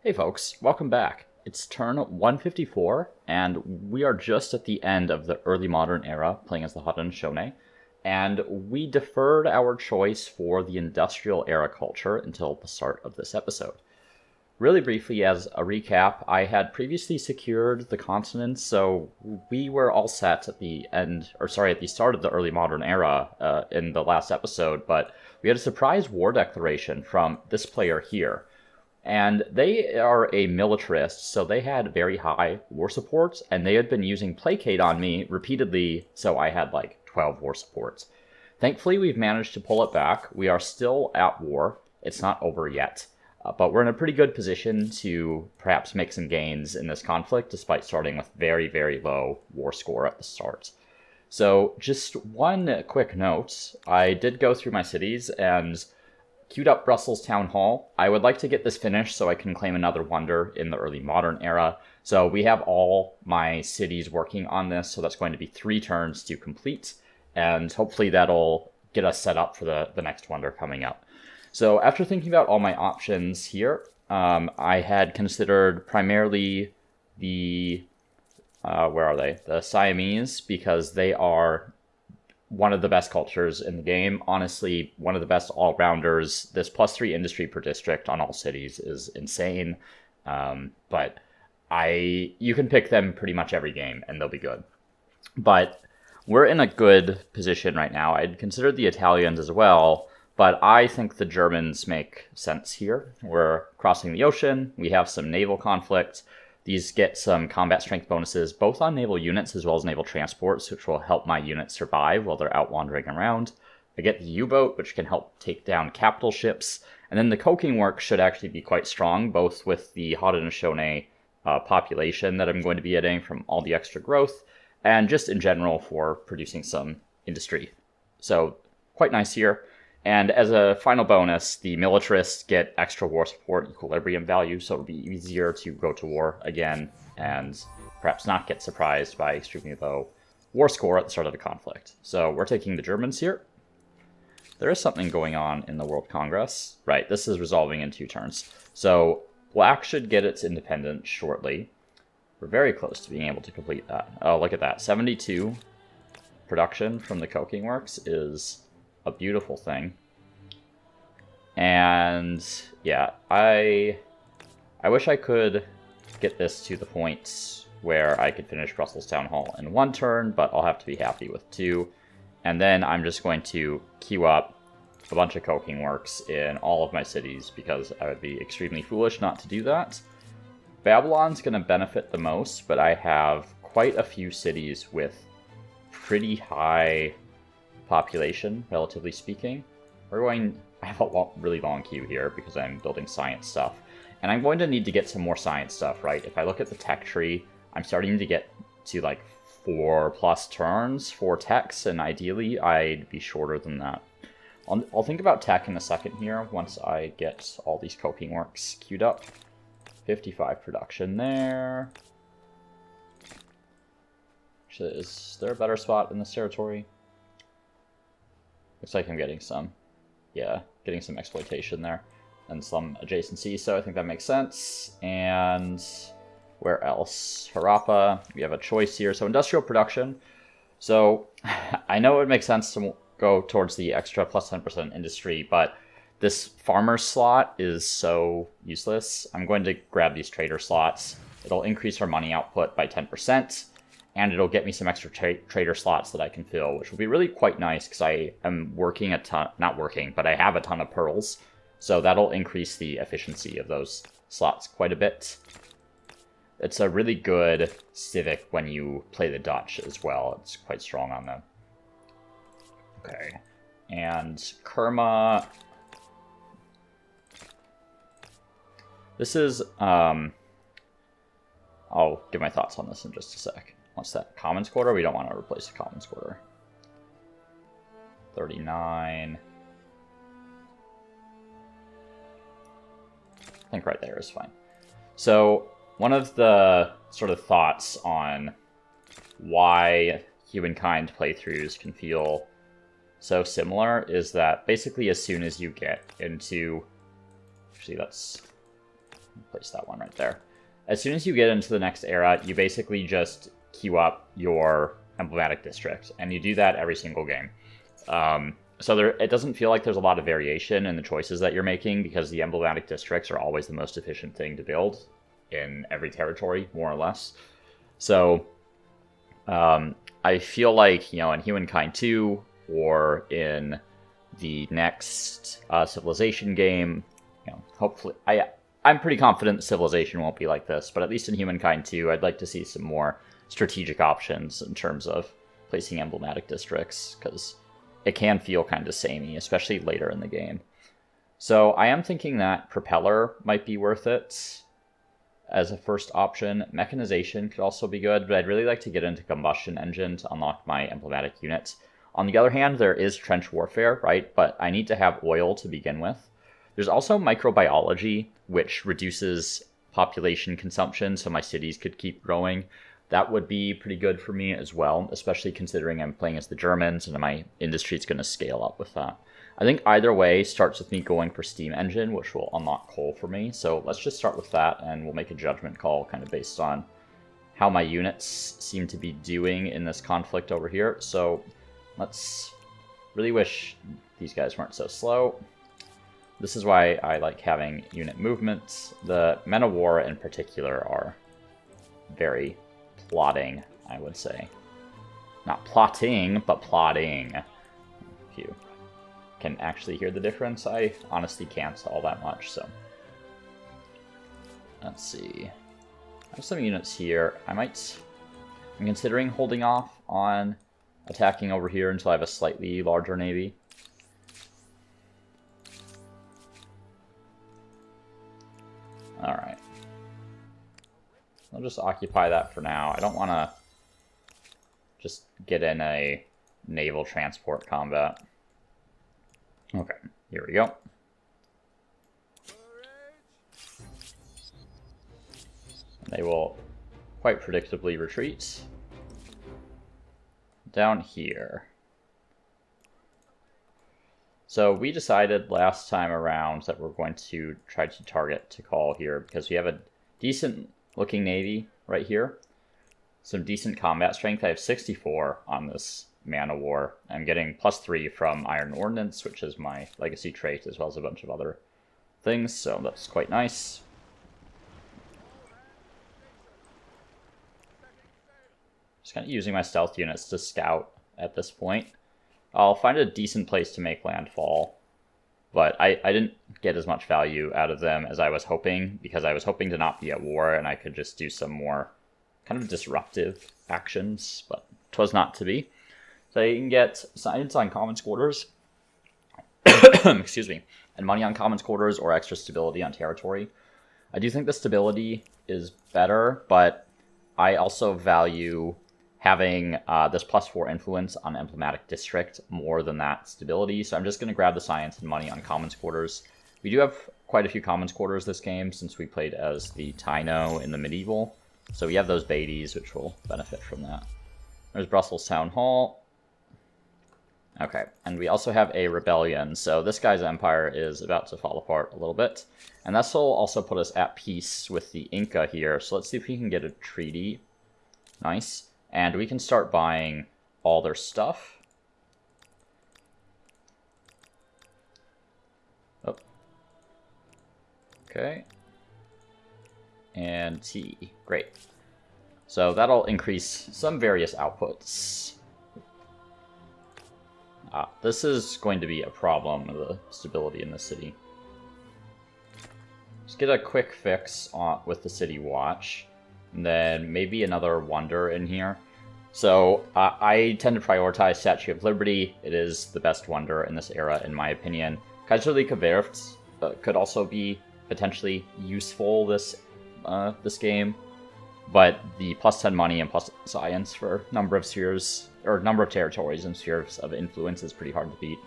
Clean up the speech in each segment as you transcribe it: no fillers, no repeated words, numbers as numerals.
Hey folks, welcome back. It's turn 154, and we are just at the end of the early modern era, playing as the Haudenosaunee, and we deferred our choice for the industrial era culture until the start of this episode. Really briefly, as a recap, I had previously secured the continents, so we were all set at the start of the early modern era in the last episode, but we had a surprise war declaration from this player here. And they are a militarist, so they had very high war supports, and they had been using Placate on me repeatedly, so I had like 12 war supports. Thankfully, we've managed to pull it back. We are still at war. It's not over yet. But we're in a pretty good position to perhaps make some gains in this conflict, despite starting with very, very low war score at the start. So just one quick note. I did go through my cities and queued up Brussels Town Hall. I would like to get this finished so I can claim another wonder in the early modern era. So we have all my cities working on this, so that's going to be 3 turns to complete, and hopefully that'll get us set up for the next wonder coming up. So after thinking about all my options here, I had considered primarily the, the Siamese, because they are one of the best cultures in the game. Honestly, one of the best all-rounders. This +3 industry per district on all cities is insane. But you can pick them pretty much every game and they'll be good. But we're in a good position right now. I'd considered the Italians as well, but I think the Germans make sense here. We're crossing the ocean. We have some naval conflict. These get some combat strength bonuses, both on naval units as well as naval transports, which will help my units survive while they're out wandering around. I get the U-boat, which can help take down capital ships. And then the coking work should actually be quite strong, both with the Haudenosaunee population that I'm going to be getting from all the extra growth, and just in general for producing some industry. So quite nice here. And as a final bonus, the militarists get extra war support equilibrium value, so it'll be easier to go to war again and perhaps not get surprised by extremely low war score at the start of the conflict. So we're taking the Germans here. There is something going on in the World Congress. Right, this is resolving in 2 turns. So Black should get its independence shortly. We're very close to being able to complete that. Oh, look at that. 72 production from the coking works is a beautiful thing. And yeah, I wish I could get this to the point where I could finish Brussels Town Hall in 1 turn, but I'll have to be happy with 2. And then I'm just going to queue up a bunch of coking works in all of my cities, because I would be extremely foolish not to do that. Babylon's going to benefit the most, but I have quite a few cities with pretty high population, relatively speaking. I have a really long queue here because I'm building science stuff. And I'm going to need to get some more science stuff, right? If I look at the tech tree, I'm starting to get to like 4+ turns for techs, and ideally I'd be shorter than that. I'll think about tech in a second here once I get all these coking works queued up. 55 production there. Is there a better spot in this territory? Looks like I'm getting some exploitation there and some adjacency, so I think that makes sense. And where else? Harappa, we have a choice here. So industrial production. So I know it makes sense to go towards the extra +10% industry, but this farmer slot is so useless. I'm going to grab these trader slots. It'll increase our money output by 10%. And it'll get me some extra trader slots that I can fill, which will be really quite nice because I am working a ton, not working, but I have a ton of pearls. So that'll increase the efficiency of those slots quite a bit. It's a really good civic when you play the Dutch as well. It's quite strong on them. Okay. And Kerma. This is, I'll give my thoughts on this in just a sec. What's that? Commons Quarter? We don't want to replace the Commons Quarter. 39. I think right there is fine. So one of the sort of thoughts on why humankind playthroughs can feel so similar is that basically as soon as you get into... Actually, that's Place that one right there. As soon as you get into the next era, you basically just queue up your emblematic district, and you do that every single game. So it doesn't feel like there's a lot of variation in the choices that you're making, because the emblematic districts are always the most efficient thing to build in every territory, more or less. So I feel like, in Humankind 2 or in the next Civilization game, hopefully, I'm pretty confident Civilization won't be like this, but at least in Humankind 2, I'd like to see some more strategic options in terms of placing emblematic districts, because it can feel kind of samey, especially later in the game. So I am thinking that Propeller might be worth it as a first option. Mechanization could also be good, but I'd really like to get into Combustion Engine to unlock my emblematic units. On the other hand, there is Trench Warfare, right? But I need to have oil to begin with. There's also Microbiology, which reduces population consumption, so my cities could keep growing. That would be pretty good for me as well, especially considering I'm playing as the Germans and my industry is going to scale up with that. I think either way starts with me going for Steam Engine, which will unlock coal for me. So let's just start with that, and we'll make a judgment call kind of based on how my units seem to be doing in this conflict over here. So let's really wish these guys weren't so slow. This is why I like having unit movements. The Men of War in particular are very plotting, I would say. Not plotting, but plotting. If you can actually hear the difference, I honestly can't all that much, so. Let's see. I have some units here. I'm considering holding off on attacking over here until I have a slightly larger navy. Alright. I'll just occupy that for now. I don't want to just get in a naval transport combat. Okay, here we go. They will quite predictably retreat. Down here. So we decided last time around that we're going to try to target Tikal here because we have a decent looking navy right here. Some decent combat strength. I have 64 on this Man of War. I'm getting +3 from Iron Ordnance, which is my legacy trait, as well as a bunch of other things, so that's quite nice. Just kind of using my stealth units to scout at this point. I'll find a decent place to make landfall, but I didn't get as much value out of them as I was hoping, because I was hoping to not be at war and I could just do some more kind of disruptive actions, but 'twas not to be. So you can get science on Commons Quarters, excuse me, and money on Commons Quarters or extra stability on territory. I do think the stability is better, but I also value having this +4 influence on emblematic district more than that stability, so I'm just going to grab the science and money on Commons Quarters. We do have quite a few Commons Quarters this game, since we played as the Taino in the medieval, so we have those Beatties, which will benefit from that. There's Brussels Town Hall. Okay, and we also have a rebellion, so this guy's empire is about to fall apart a little bit, and this will also put us at peace with the Inca here, so let's see if we can get a treaty. Nice. And we can start buying all their stuff. Oh. Okay. And tea. Great. So that'll increase some various outputs. This is going to be a problem with the stability in the city. Just get a quick fix with the City Watch. And then maybe another wonder in here. So I tend to prioritize Statue of Liberty. It is the best wonder in this era, in my opinion. Kaiserliche Werft could also be potentially useful this game, but the +10 money and plus science for number of spheres, or number of territories and spheres of influence, is pretty hard to beat.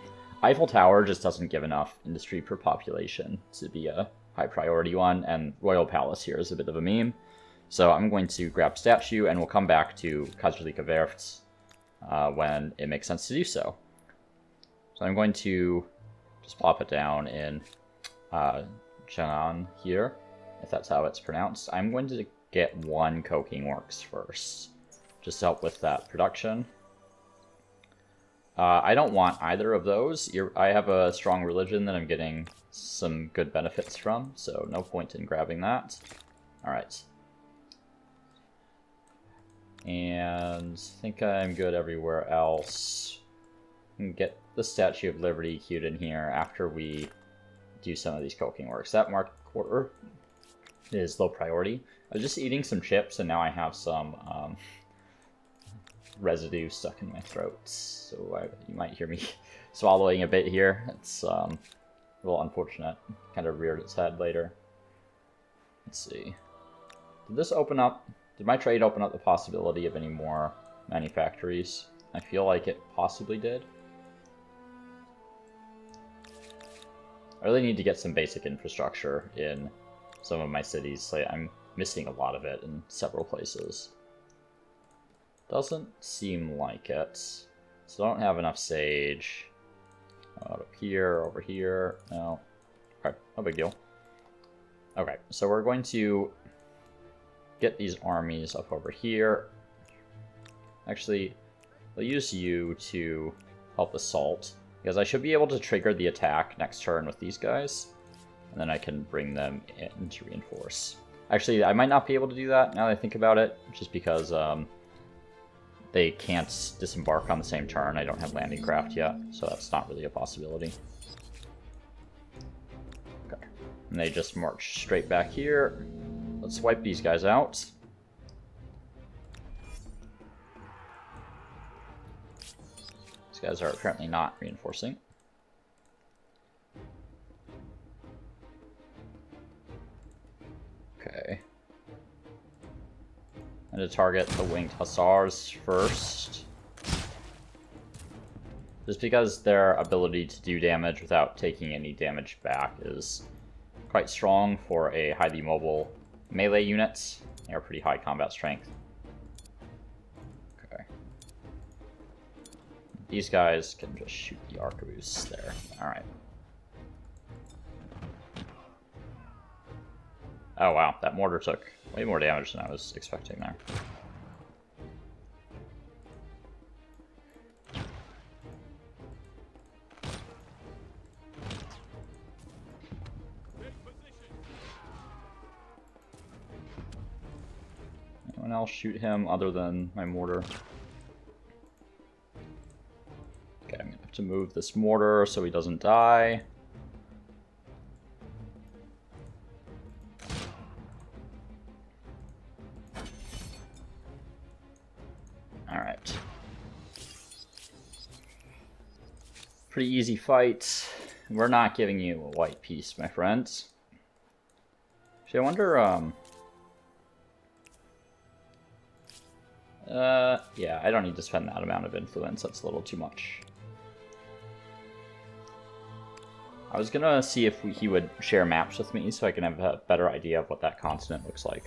Eiffel Tower just doesn't give enough industry per population to be a high priority one, and Royal Palace here is a bit of a meme. So I'm going to grab Statue, and we'll come back to Kaiserliche Werft when it makes sense to do so. So I'm going to just plop it down in Chang'an here. if that's how it's pronounced. I'm going to get one coking works first, just to help with that production. I don't want either of those. I have a strong religion that I'm getting some good benefits from, so no point in grabbing that. Alright. And I think I'm good everywhere else. I can get the Statue of Liberty queued in here after we do some of these coking works. That marked quarter is low priority. I was just eating some chips and now I have some residue stuck in my throat, so you might hear me swallowing a bit here. It's a little unfortunate. Kind of reared its head later. Let's see. Did this open up? Did my trade open up the possibility of any more manufactories? I feel like it possibly did. I really need to get some basic infrastructure in some of my cities. Like, I'm missing a lot of it in several places. Doesn't seem like it. So I don't have enough sage. Up here, over here. No. Okay, no big deal. Okay, so we're going to get these armies up over here. Actually, I'll use you to help assault, because I should be able to trigger the attack next turn with these guys, and then I can bring them in to reinforce. Actually, I might not be able to do that now that I think about it, just because they can't disembark on the same turn. I don't have landing craft yet, so that's not really a possibility. Okay, and they just march straight back here. Let's wipe these guys out. These guys are apparently not reinforcing. Okay. And to target the winged hussars first. Just because their ability to do damage without taking any damage back is quite strong for a highly mobile melee unit. They are pretty high combat strength. Okay. These guys can just shoot the arquebuses there. Alright. Oh wow, that mortar took way more damage than I was expecting there. Anyone else shoot him other than my mortar? Okay, I'm gonna have to move this mortar so he doesn't die. Alright. Pretty easy fight. We're not giving you a white piece, my friends. Actually, I wonder, yeah, I don't need to spend that amount of influence. That's a little too much. I was gonna see if he would share maps with me so I can have a better idea of what that continent looks like.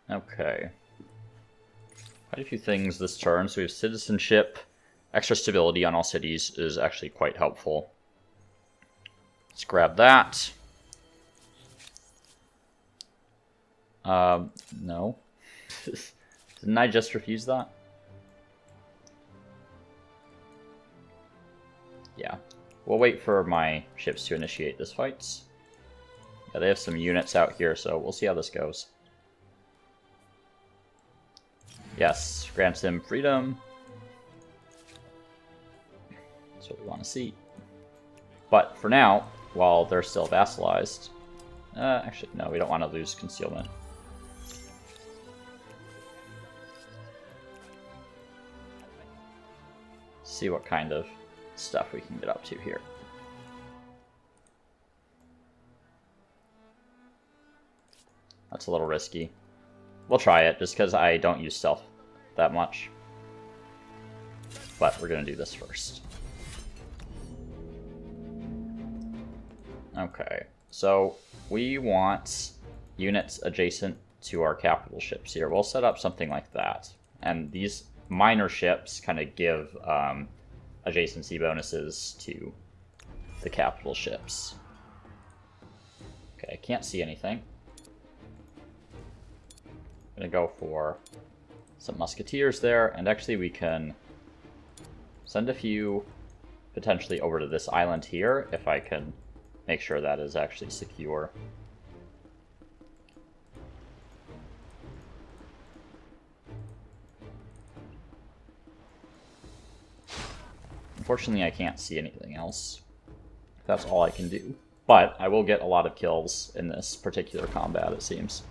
Okay. Quite a few things this turn. So we have citizenship. Extra stability on all cities is actually quite helpful. Let's grab that. No. Didn't I just refuse that? Yeah. We'll wait for my ships to initiate this fight. Yeah, they have some units out here, so we'll see how this goes. Yes, grants him freedom. That's what we want to see. But for now, while they're still vassalized... actually, no, we don't want to lose concealment. See what kind of stuff we can get up to here. That's a little risky. We'll try it, just because I don't use stealth that much. But we're going to do this first. Okay, so we want units adjacent to our capital ships here. We'll set up something like that. And these minor ships kind of give adjacency bonuses to the capital ships. Okay, I can't see anything. I'm going to go for some musketeers there, and actually we can send a few potentially over to this island here if I can make sure that is actually secure. Unfortunately, I can't see anything else. That's all I can do. But I will get a lot of kills in this particular combat, it seems.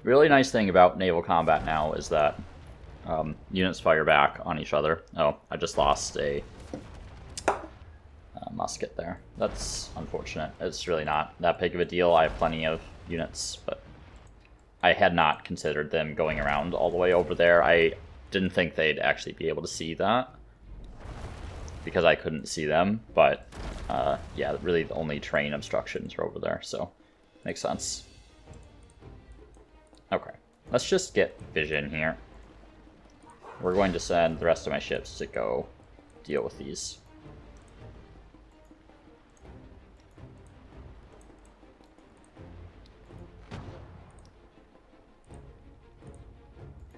Really nice thing about naval combat now is that units fire back on each other. Oh, I just lost a musket there. That's unfortunate. It's really not that big of a deal. I have plenty of units, but I had not considered them going around all the way over there. I didn't think they'd actually be able to see that because I couldn't see them, but yeah, really the only train obstructions are over there, so makes sense. Okay, let's just get vision here. We're going to send the rest of my ships to go deal with these.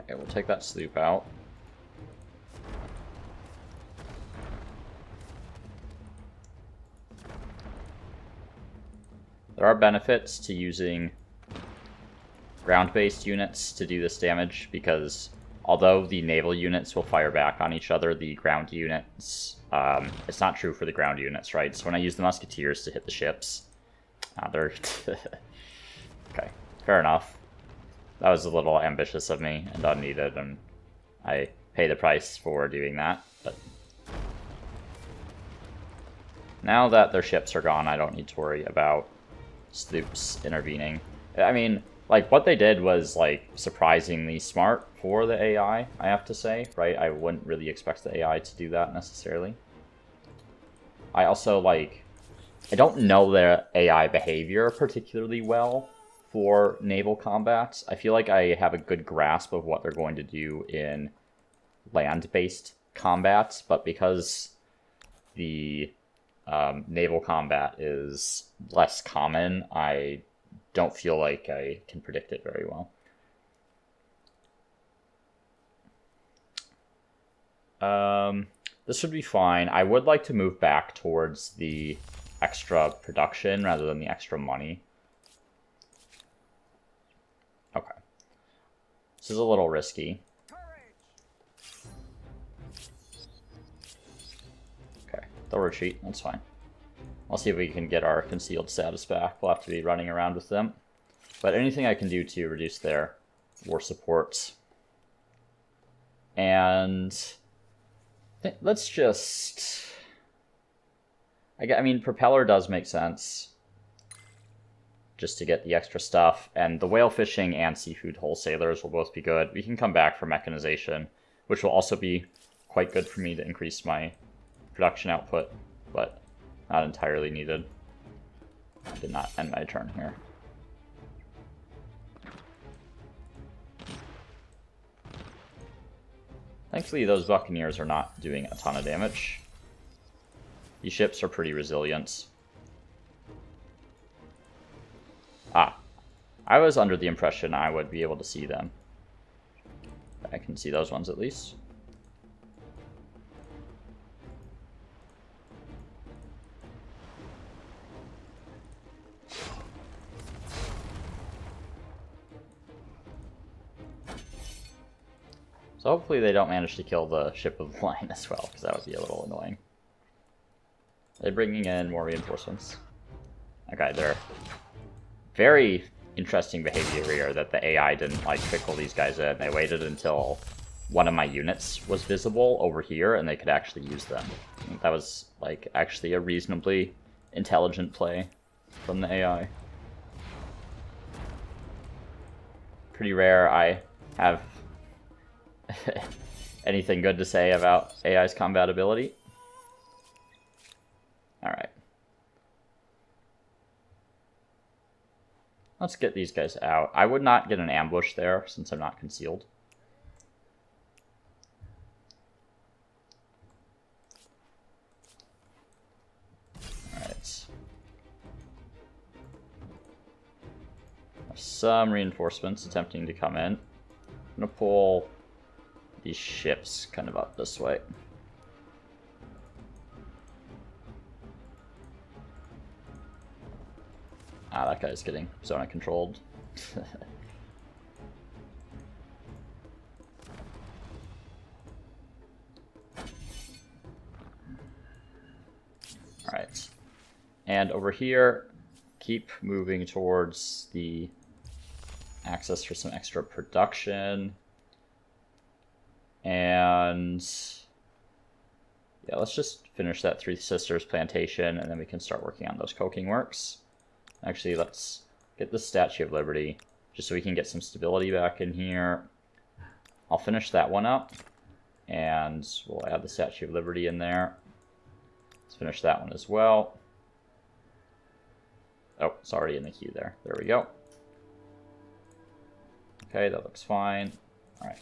Okay, we'll take that sloop out. There are benefits to using ground-based units to do this damage, because although the naval units will fire back on each other, the ground units, it's not true for the ground units, right? So when I use the musketeers to hit the ships, they're... Okay, fair enough. That was a little ambitious of me and unneeded, and I pay the price for doing that, but... Now that their ships are gone, I don't need to worry about sloops intervening. I mean, like, what they did was, like, surprisingly smart for the AI, I have to say, right? I wouldn't really expect the AI to do that, necessarily. I also, like, I don't know their AI behavior particularly well for naval combat. I feel like I have a good grasp of what they're going to do in land-based combat, but because the naval combat is less common, I don't feel like I can predict it very well. This should be fine. I would like to move back towards the extra production rather than the extra money. Okay. This is a little risky. Okay, they'll retreat. That's fine. I'll see if we can get our concealed status back. We'll have to be running around with them. But anything I can do to reduce their war support. And let's just... I mean, propeller does make sense. Just to get the extra stuff. And the whale fishing and seafood wholesalers will both be good. We can come back for mechanization, which will also be quite good for me to increase my production output, but not entirely needed. I did not end my turn here. Thankfully, those buccaneers are not doing a ton of damage. These ships are pretty resilient. Ah, I was under the impression I would be able to see them. I can see those ones at least. So hopefully they don't manage to kill the ship of the line as well, because that would be a little annoying. They're bringing in more reinforcements. Okay, they're very interesting behavior here that the AI didn't like trickle these guys in. They waited until one of my units was visible over here and they could actually use them. That was like actually a reasonably intelligent play from the AI. Pretty rare I have anything good to say about AI's combat ability. Alright. Let's get these guys out. I would not get an ambush there since I'm not concealed. Alright. Some reinforcements attempting to come in. I'm gonna pull these ships kind of up this way. Ah, that guy's getting zona controlled. Alright. And over here, keep moving towards the access for some extra production. And yeah, let's just finish that Three Sisters plantation, and then we can start working on those coking works. Actually, let's get the Statue of Liberty, just so we can get some stability back in here. I'll finish that one up, and we'll add the Statue of Liberty in there. Let's finish that one as well. Oh, it's already in the queue there. There we go. Okay, that looks fine. Alright.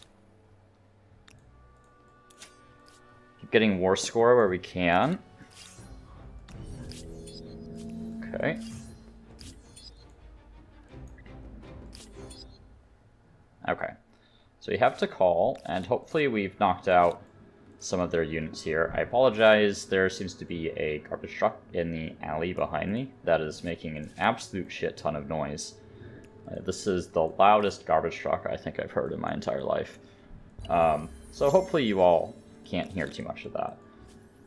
Keep getting war score where we can. Okay. Okay, so we have to call, and hopefully we've knocked out some of their units here. I apologize, there seems to be a garbage truck in the alley behind me that is making an absolute shit ton of noise. This is the loudest garbage truck I think I've heard in my entire life. So hopefully you all can't hear too much of that.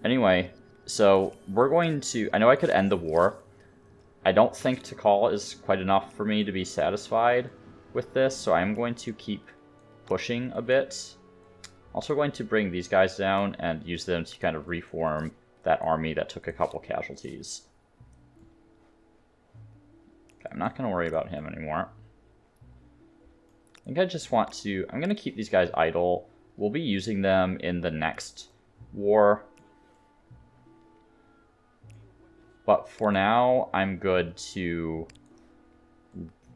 Anyway, so we're going to... I know I could end the war. I don't think to call is quite enough for me to be satisfied with this, so I'm going to keep pushing a bit. Also going to bring these guys down and use them to kind of reform that army that took a couple casualties. Okay, I'm not going to worry about him anymore. I think I just want to... I'm going to keep these guys idle. We'll be using them in the next war. But for now, I'm good to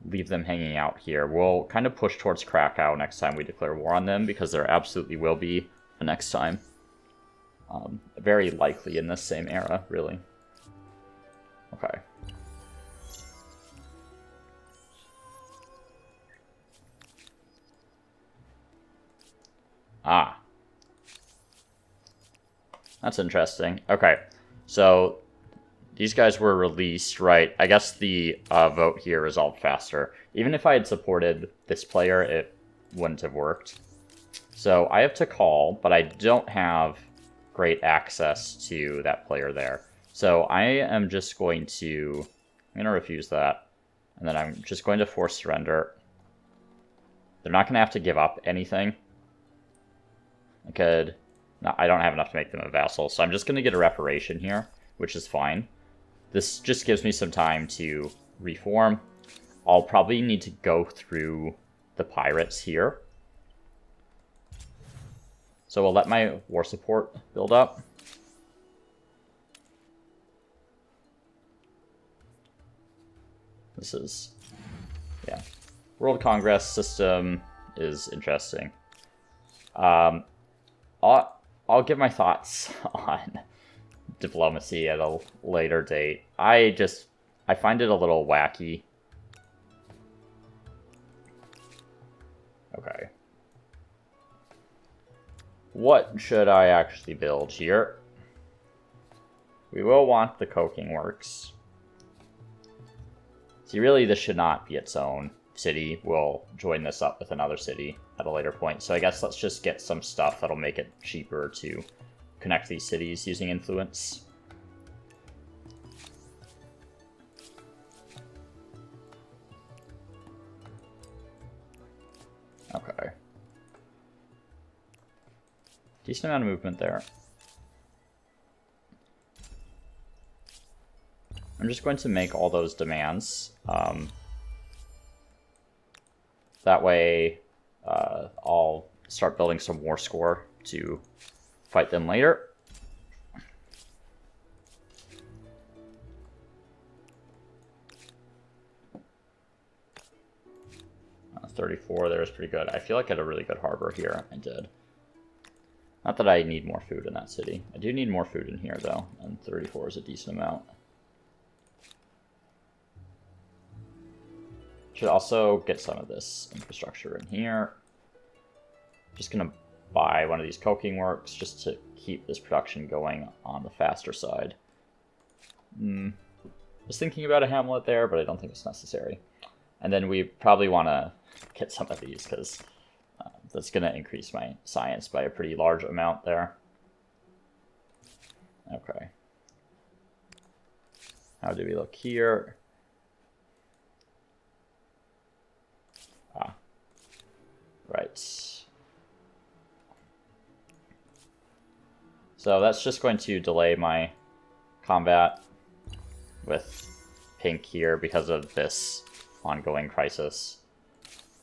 leave them hanging out here. We'll kind of push towards Krakow next time we declare war on them, because there absolutely will be a next time. Very likely in this same era, really. Okay. Ah. That's interesting. Okay, so these guys were released, right? I guess the vote here resolved faster. Even if I had supported this player, it wouldn't have worked. So I have to call, but I don't have great access to that player there. So I am just going to... I'm going to refuse that. And then I'm just going to force surrender. They're not going to have to give up anything. I could... No, I don't have enough to make them a vassal, so I'm just going to get a reparation here, which is fine. This just gives me some time to reform. I'll probably need to go through the pirates here. So we'll let my war support build up. This is... yeah. World Congress system is interesting. I'll give my thoughts on diplomacy at a later date. I find it a little wacky. Okay. What should I actually build here? We will want the coking works. See, really, this should not be its own city. We'll join this up with another city at a later point. So I guess let's just get some stuff that'll make it cheaper to connect these cities using influence. Okay. Decent amount of movement there. I'm just going to make all those demands. That way, I'll start building some war score to fight them later. 34 there is pretty good. I feel like I had a really good harbor here. I did. Not that I need more food in that city. I do need more food in here, though, and 34 is a decent amount. Should also get some of this infrastructure in here. Just gonna buy one of these coking works just to keep this production going on the faster side. Was thinking about a hamlet there, but I don't think it's necessary. And then we probably want to get some of these because that's going to increase my science by a pretty large amount there. Okay. How do we look here? Right. So that's just going to delay my combat with pink here because of this ongoing crisis.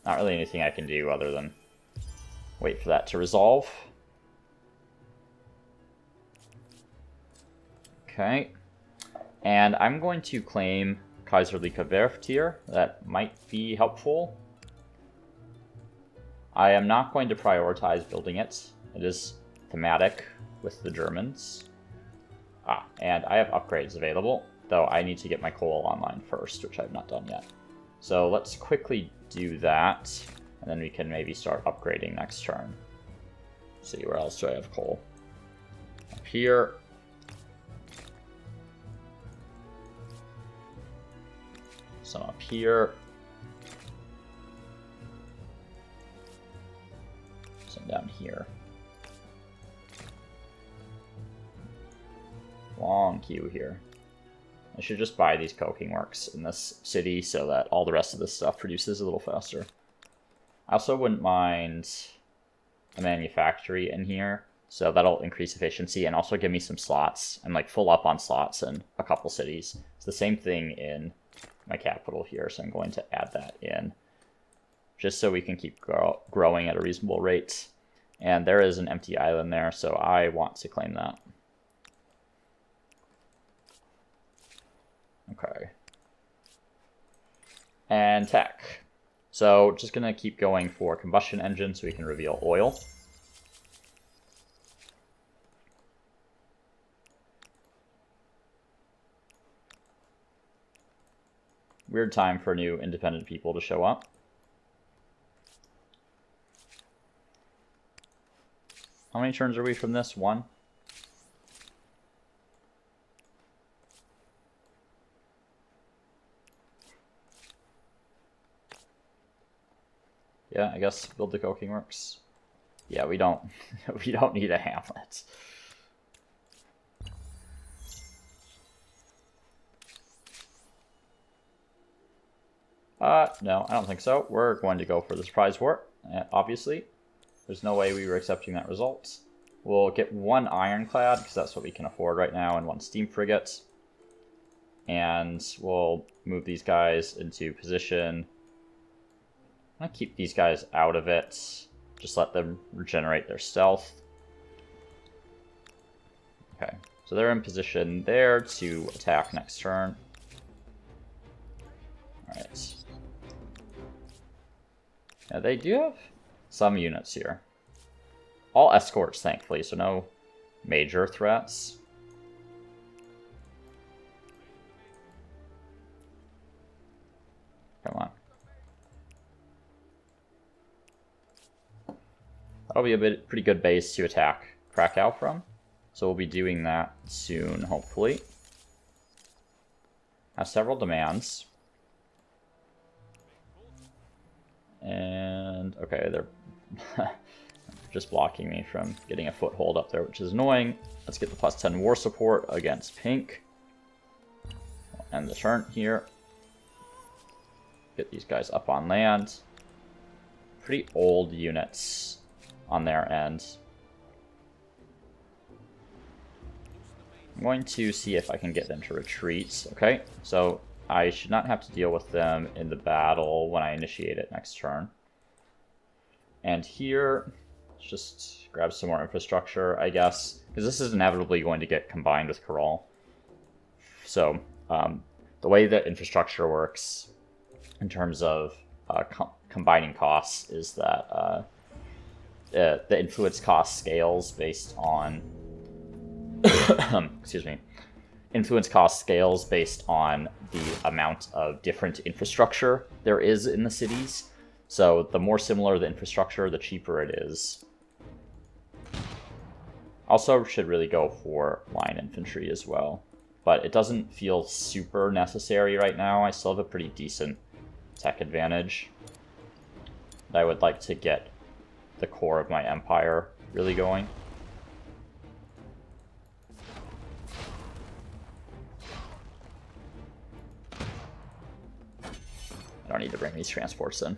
Not really anything I can do other than wait for that to resolve. Okay. And I'm going to claim Kaiserliche Werft here. That might be helpful. I am not going to prioritize building it. It is thematic with the Germans. And I have upgrades available, though I need to get my coal online first, which I've not done yet. So let's quickly do that, and then we can maybe start upgrading next turn. Let's see, where else do I have coal? Up here. Some up here. Some down here. Long queue here. I should just buy these coking works in this city so that all the rest of this stuff produces a little faster. I also wouldn't mind a manufactory in here, so that'll increase efficiency and also give me some slots. I'm like full up on slots in a couple cities. It's the same thing in my capital here, so I'm going to add that in just so we can keep growing at a reasonable rate. And there is an empty island there, so I want to claim that. Okay. And tech. So just going to keep going for combustion engine so we can reveal oil. Weird time for new independent people to show up. How many turns are we from this? One? Yeah, I guess build the coking works. Yeah, we don't we don't need a hamlet. No, I don't think so. We're going to go for the surprise war, obviously. There's no way we were accepting that result. We'll get one ironclad, because that's what we can afford right now, and one steam frigate. And we'll move these guys into position. I'm going to keep these guys out of it. Just let them regenerate their stealth. Okay, so they're in position there to attack next turn. Alright. Now they do have some units here. All escorts, thankfully, so no major threats. Come on. That'll be a pretty good base to attack Krakow from. So we'll be doing that soon, hopefully. Have several demands. And, okay, they're just blocking me from getting a foothold up there, which is annoying. Let's get the +10 war support against pink. We'll end the turn here. Get these guys up on land. Pretty old units on their end. I'm going to see if I can get them to retreat. Okay, so I should not have to deal with them in the battle when I initiate it next turn. And here, let's just grab some more infrastructure, I guess, because this is inevitably going to get combined with Kharál. So the way that infrastructure works in terms of combining costs is that the influence cost scales based on excuse me. Influence cost scales based on the amount of different infrastructure there is in the cities. So the more similar the infrastructure, the cheaper it is. Also should really go for line infantry as well. But it doesn't feel super necessary right now. I still have a pretty decent tech advantage. I would like to get the core of my empire really going. I don't need to bring these transports in.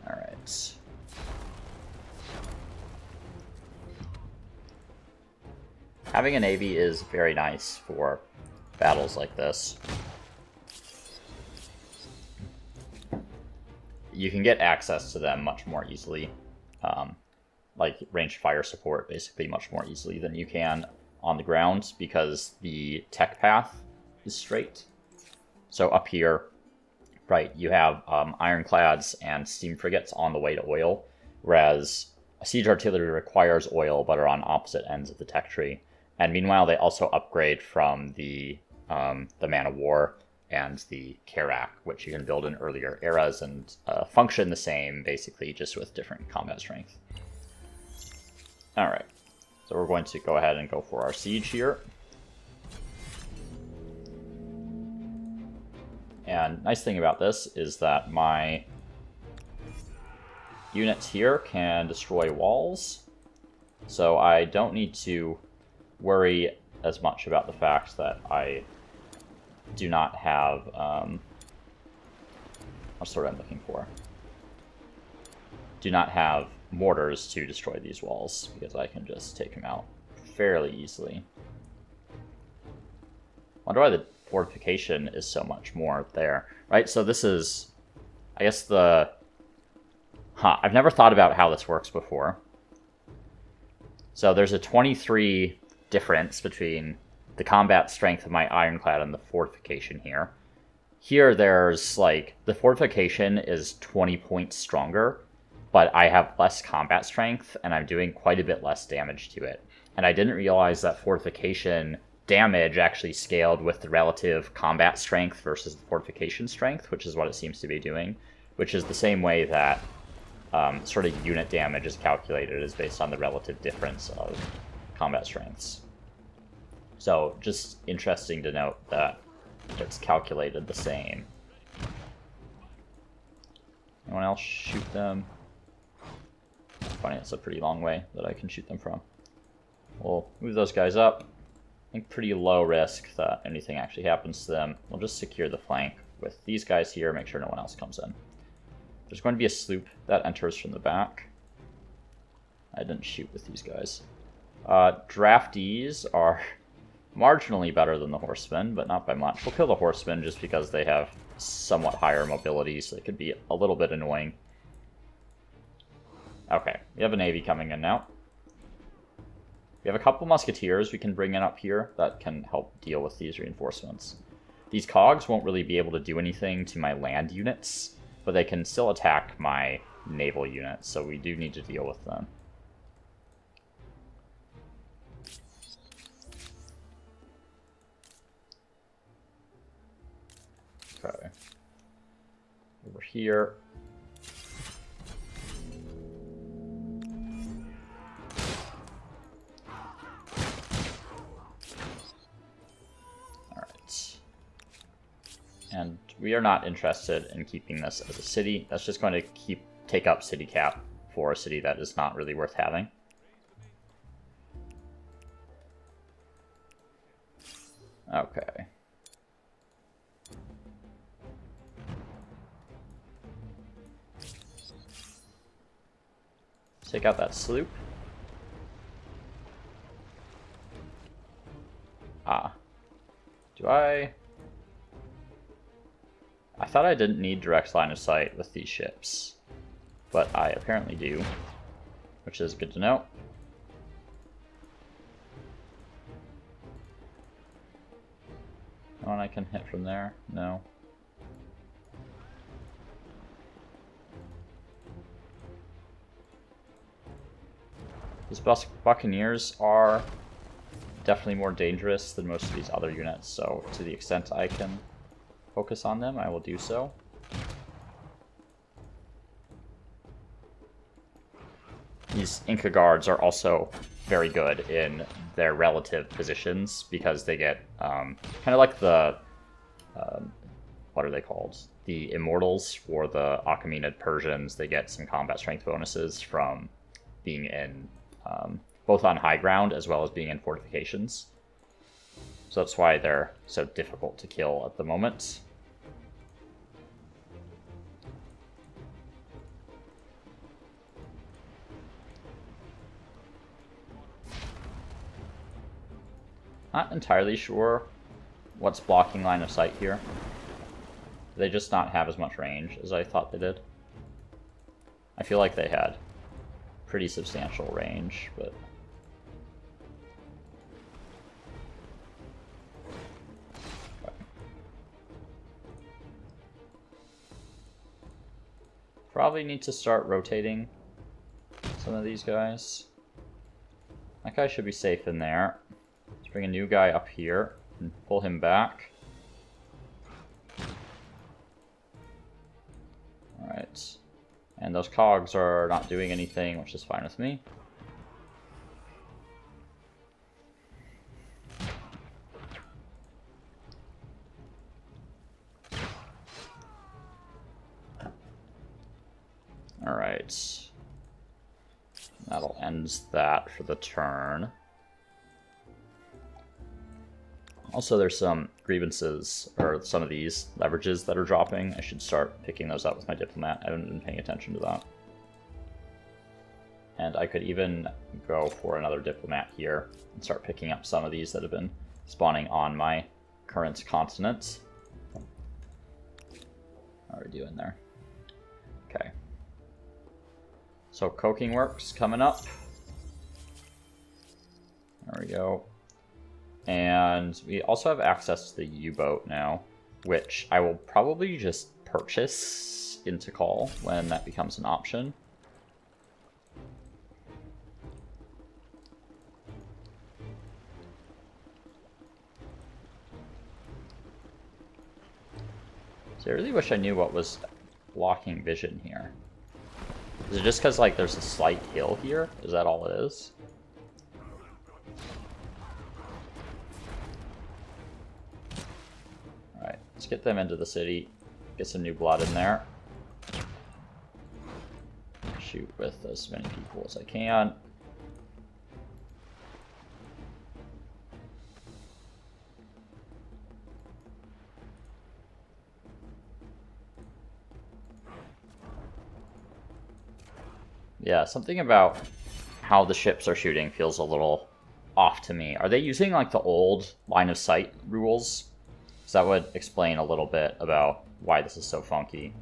All right. Having a navy is very nice for battles like this. You can get access to them much more easily, like ranged fire support basically much more easily than you can on the ground because the tech path is straight. So up here, right, you have ironclads and steam frigates on the way to oil, whereas siege artillery requires oil but are on opposite ends of the tech tree. And meanwhile, they also upgrade from the man of war and the Karak, which you can build in earlier eras and function the same, basically, just with different combat strength. Alright, so we're going to go ahead and go for our siege here. And nice thing about this is that my units here can destroy walls, so I don't need to worry as much about the fact that I do not have, what's the word I'm looking for? Do not have mortars to destroy these walls, because I can just take them out fairly easily. Wonder why the fortification is so much more there, right? So this is, I guess I've never thought about how this works before. So there's a 23 difference between the combat strength of my ironclad and the fortification here. Here there's like, the fortification is 20 points stronger, but I have less combat strength and I'm doing quite a bit less damage to it. And I didn't realize that fortification damage actually scaled with the relative combat strength versus the fortification strength, which is what it seems to be doing, which is the same way that sort of unit damage is calculated, is based on the relative difference of combat strengths. So just interesting to note that it's calculated the same. Anyone else shoot them? Funny, it's a pretty long way that I can shoot them from. We'll move those guys up. I think pretty low risk that anything actually happens to them. We'll just secure the flank with these guys here, make sure no one else comes in. There's going to be a sloop that enters from the back. I didn't shoot with these guys. Draftees are marginally better than the horsemen, but not by much. We'll kill the horsemen just because they have somewhat higher mobility, so it could be a little bit annoying. Okay, we have a navy coming in now. We have a couple musketeers we can bring in up here that can help deal with these reinforcements. These cogs won't really be able to do anything to my land units, but they can still attack my naval units, so we do need to deal with them. Okay. Over here. Alright. And we are not interested in keeping this as a city. That's just going to take up city cap for a city that is not really worth having. Okay. Take out that sloop. Do I thought I didn't need direct line of sight with these ships. but I apparently do, which is good to know. No one I can hit from there? No. These Buccaneers are definitely more dangerous than most of these other units, so to the extent I can focus on them, I will do so. These Inca guards are also very good in their relative positions because they get kind of like the what are they called? The Immortals for the Achaemenid Persians. They get some combat strength bonuses from being in both on high ground as well as being in fortifications. So that's why they're so difficult to kill at the moment. Not entirely sure what's blocking line of sight here. They just not have as much range as I thought they did. I feel like they had pretty substantial range, but probably need to start rotating some of these guys. That guy should be safe in there. Let's bring a new guy up here and pull him back. Alright. And those cogs are not doing anything, which is fine with me. Alright. That'll end that for the turn. Also, there's some grievances, or some of these leverages that are dropping. I should start picking those up with my diplomat. I haven't been paying attention to that. And I could even go for another diplomat here and start picking up some of these that have been spawning on my current continent. How are we doing there? Okay. So Coking Works coming up. There we go. And we also have access to the U-boat now, which I will probably just purchase into call when that becomes an option. So I really wish I knew what was blocking vision here. Is it just because like there's a slight hill here? Is that all it is? Alright, let's get them into the city. Get some new blood in there. Shoot with as many people as I can. Yeah, something about how the ships are shooting feels a little off to me. Are they using like the old line of sight rules? Because that would explain a little bit about why this is so funky.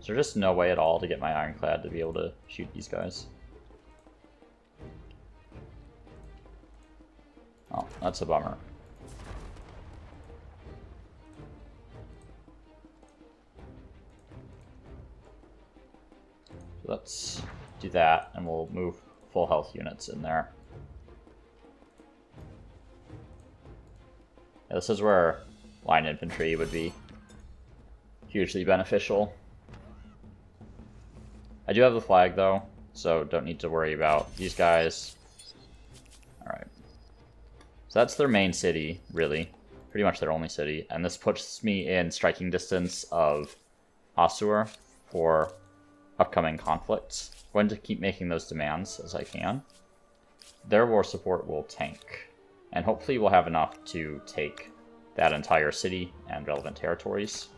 Is there just no way at all to get my ironclad to be able to shoot these guys? Oh, that's a bummer. Let's do that, and we'll move full health units in there. Yeah, this is where line infantry would be hugely beneficial. I do have the flag, though, so don't need to worry about these guys. Alright. So that's their main city, really. Pretty much their only city. And this puts me in striking distance of Assur for upcoming conflicts. I'm going to keep making those demands as I can. Their war support will tank, and hopefully we'll have enough to take that entire city and relevant territories.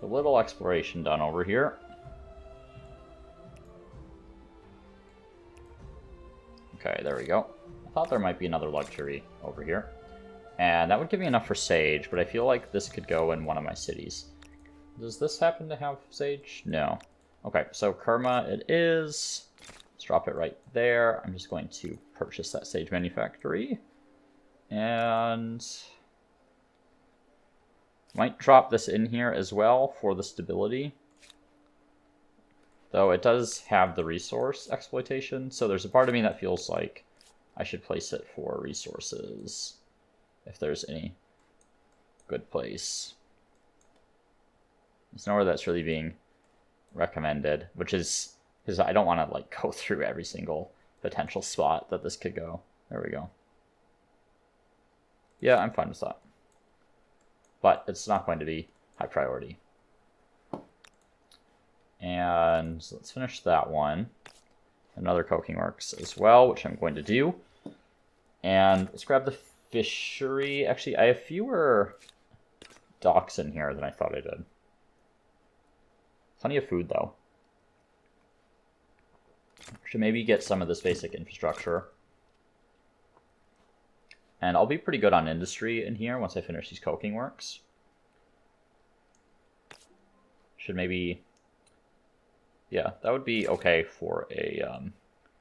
A little exploration done over here. Okay, there we go. thought there might be another luxury over here. And that would give me enough for sage, but I feel like this could go in one of my cities. Does this happen to have sage? No. Okay, so Kerma it is. Let's drop it right there. I'm just going to purchase that sage manufactory. And might drop this in here as well for the stability. Though it does have the resource exploitation, so there's a part of me that feels like I should place it for resources, if there's any good place. There's nowhere that's really being recommended, which is because I don't want to like go through every single potential spot that this could go. There we go. Yeah, I'm fine with that. But it's not going to be high priority. And so let's finish that one. Another coking works as well, which I'm going to do. And let's grab the fishery. Actually, I have fewer docks in here than I thought I did. Plenty of food, though. Should maybe get some of this basic infrastructure. And I'll be pretty good on industry in here once I finish these coking works. Should maybe... Yeah, that would be okay for a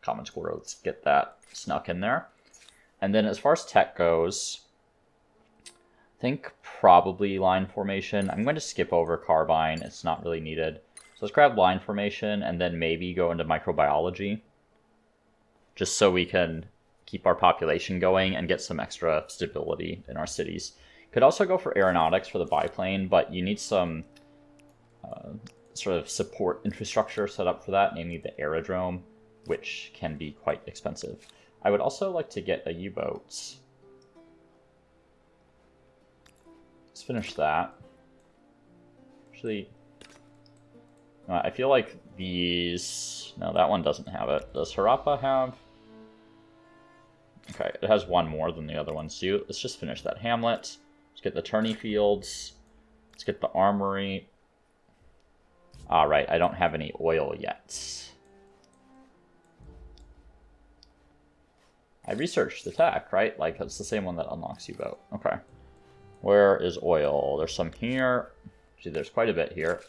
common score. Let's get that snuck in there. And then as far as tech goes, I think probably line formation. I'm going to skip over carbine. It's not really needed. So let's grab line formation and then maybe go into microbiology. Just so we can keep our population going and get some extra stability in our cities. Could also go for aeronautics for the biplane, but you need some... sort of support infrastructure set up for that, namely the aerodrome, which can be quite expensive. I would also like to get a U-boat. Let's finish that. Actually, I feel like these... No, that one doesn't have it. Does Harappa have... Okay, it has one more than the other ones do. Let's just finish that hamlet. Let's get the tourney fields. Let's get the armory. Alright, I don't have any oil yet. I researched the tech, right? Like, it's the same one that unlocks U-boat. Okay. Where is oil? There's some here. See, there's quite a bit here.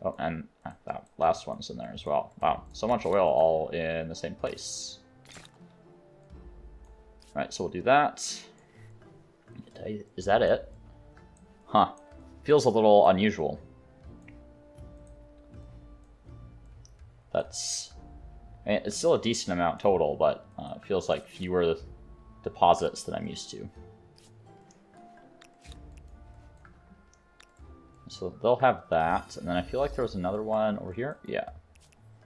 Oh, and that last one's in there as well. Wow, so much oil all in the same place. Alright, so we'll do that. Is that it? Huh. Feels a little unusual. That's... I mean, it's still a decent amount total, but it feels like fewer deposits than I'm used to. So they'll have that, and then I feel like there was another one over here. Yeah.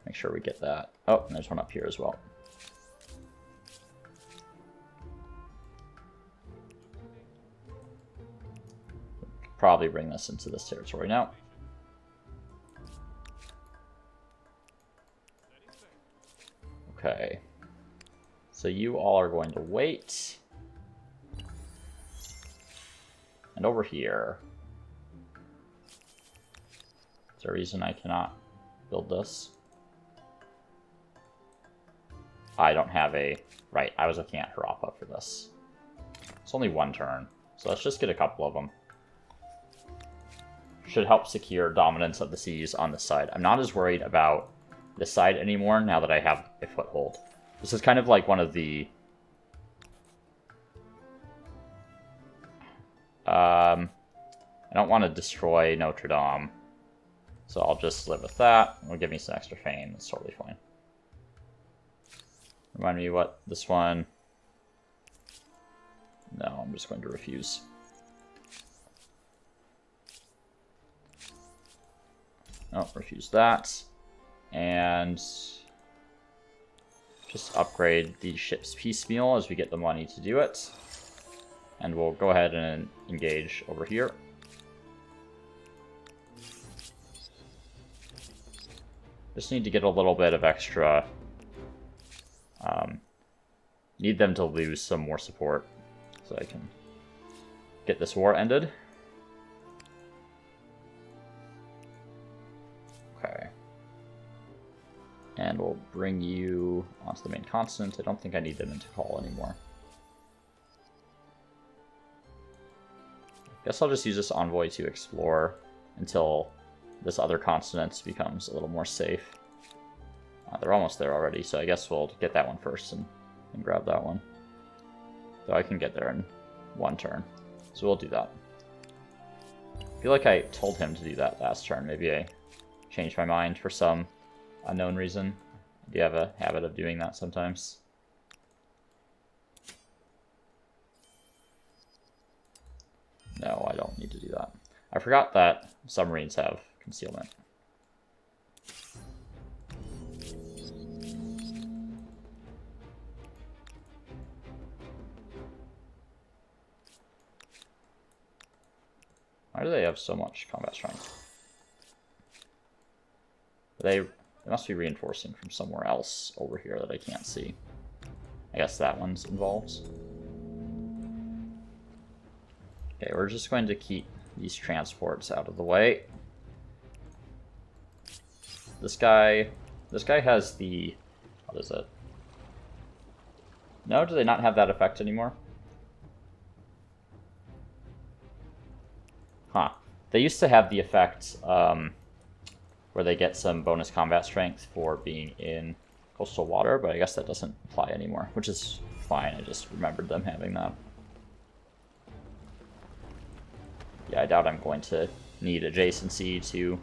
Make sure we get that. Oh, and there's one up here as well. Probably bring this into this territory now. Okay. So you all are going to wait. And over here. Is there a reason I cannot build this? I don't have a... Right, I was looking at Harappa for this. It's only one turn, so let's just get a couple of them. Should help secure dominance of the seas on this side. I'm not as worried about this side anymore now that I have a foothold. This is kind of like one of the... I don't want to destroy Notre Dame. So I'll just live with that. It'll give me some extra fame. That's totally fine. Remind me what this one... No, I'm just going to refuse. Oh, refuse that. And just upgrade these ships piecemeal as we get the money to do it. And we'll go ahead and engage over here. Just need to get a little bit of extra... need them to lose some more support so I can get this war ended. Okay. And we'll bring you onto the main continent. I don't think I need them into call anymore. Guess I'll just use this envoy to explore until this other continent becomes a little more safe. They're almost there already, so I guess we'll get that one first and grab that one. Though I can get there in one turn, so we'll do that. I feel like I told him to do that last turn. Maybe I changed my mind for some unknown reason. Do you have a habit of doing that sometimes? No, I don't need to do that. I forgot that submarines have concealment. Why do they have so much combat strength? They must be reinforcing from somewhere else over here that I can't see. I guess that one's involved. Okay, we're just going to keep these transports out of the way. This guy has the, what is it? No, do they not have that effect anymore? Huh. They used to have the effect where they get some bonus combat strength for being in coastal water, but I guess that doesn't apply anymore, which is fine. I just remembered them having that. Yeah, I doubt I'm going to need adjacency to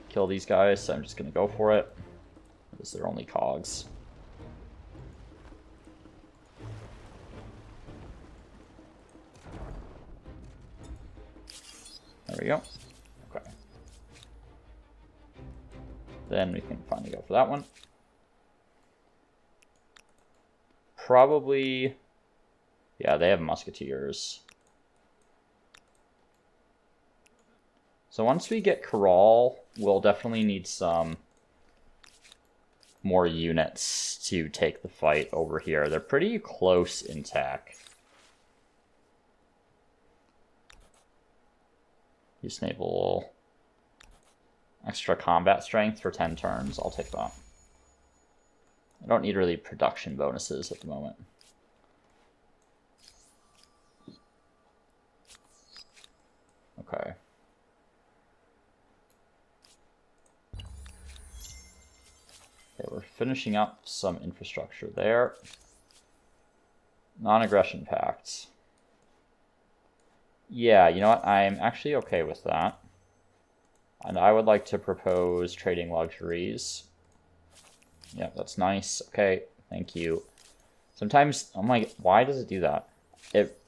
kill these guys, so I'm just going to go for it, because they're only cogs. There we go. Okay. Then we can finally go for that one. Probably, yeah, they have musketeers. So once we get Corral, we'll definitely need some more units to take the fight over here. They're pretty close in tech. Use naval extra combat strength for 10 turns. I'll take that. I don't need really production bonuses at the moment. Okay. Okay, we're finishing up some infrastructure there. Non-aggression pacts. Yeah, you know what? I'm actually okay with that. And I would like to propose trading luxuries. Yeah, that's nice. Okay, thank you. Sometimes I'm like, why does it do that?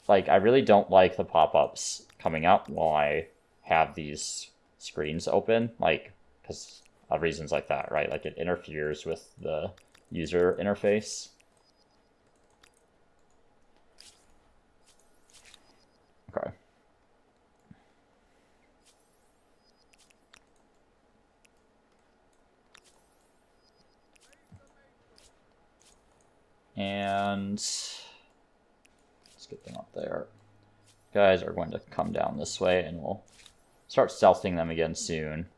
I really don't like the pop-ups coming up while I have these screens open, because of reasons like that, right? Like, it interferes with the user interface. Okay. And let's get them up there. Guys are going to come down this way, and we'll start stealthing them again soon.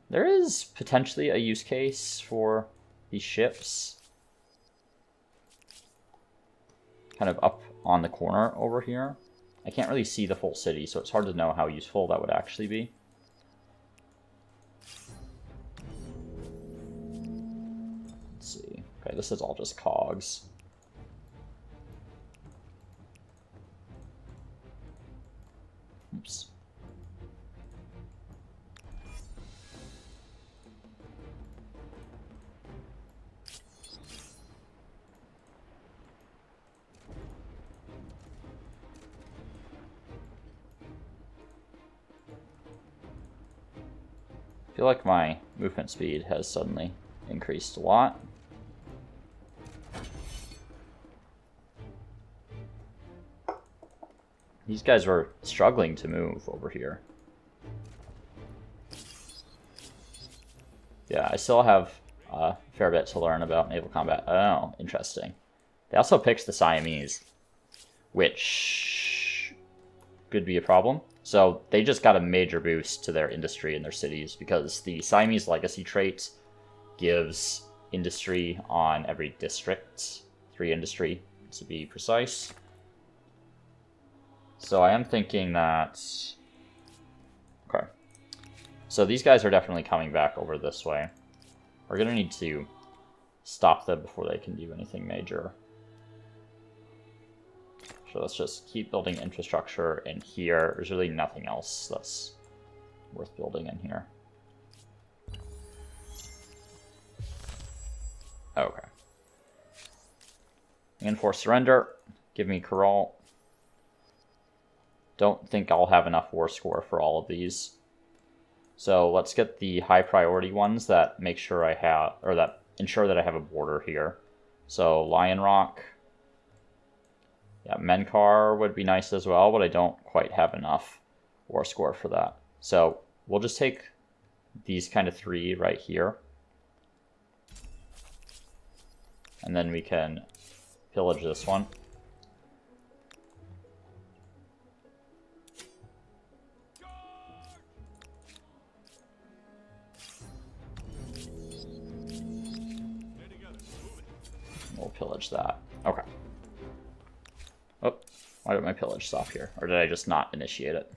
There is potentially a use case for these ships. Kind of up on the corner over here. I can't really see the full city, so it's hard to know how useful that would actually be. Let's see. Okay, this is all just cogs. Oops. I feel like my movement speed has suddenly increased a lot. These guys were struggling to move over here. Yeah, I still have a fair bit to learn about naval combat. Oh, interesting. They also picked the Siamese, which could be a problem. So they just got a major boost to their industry in their cities because the Siamese legacy trait gives industry on every district. 3 industry, to be precise. So I am thinking that... Okay. So these guys are definitely coming back over this way. We're going to need to stop them before they can do anything major. So let's just keep building infrastructure in here. There's really nothing else that's worth building in here. Okay. Enforce surrender. Give me Kharal. Don't think I'll have enough war score for all of these. So let's get the high priority ones that make sure I have, or that ensure that I have a border here. So Lion Rock. Yeah, Menkar would be nice as well, but I don't quite have enough war score for that. So we'll just take these kind of 3 right here. And then we can pillage this one. We'll pillage that. Okay. Oh, why did my pillage stop here? Or did I just not initiate it?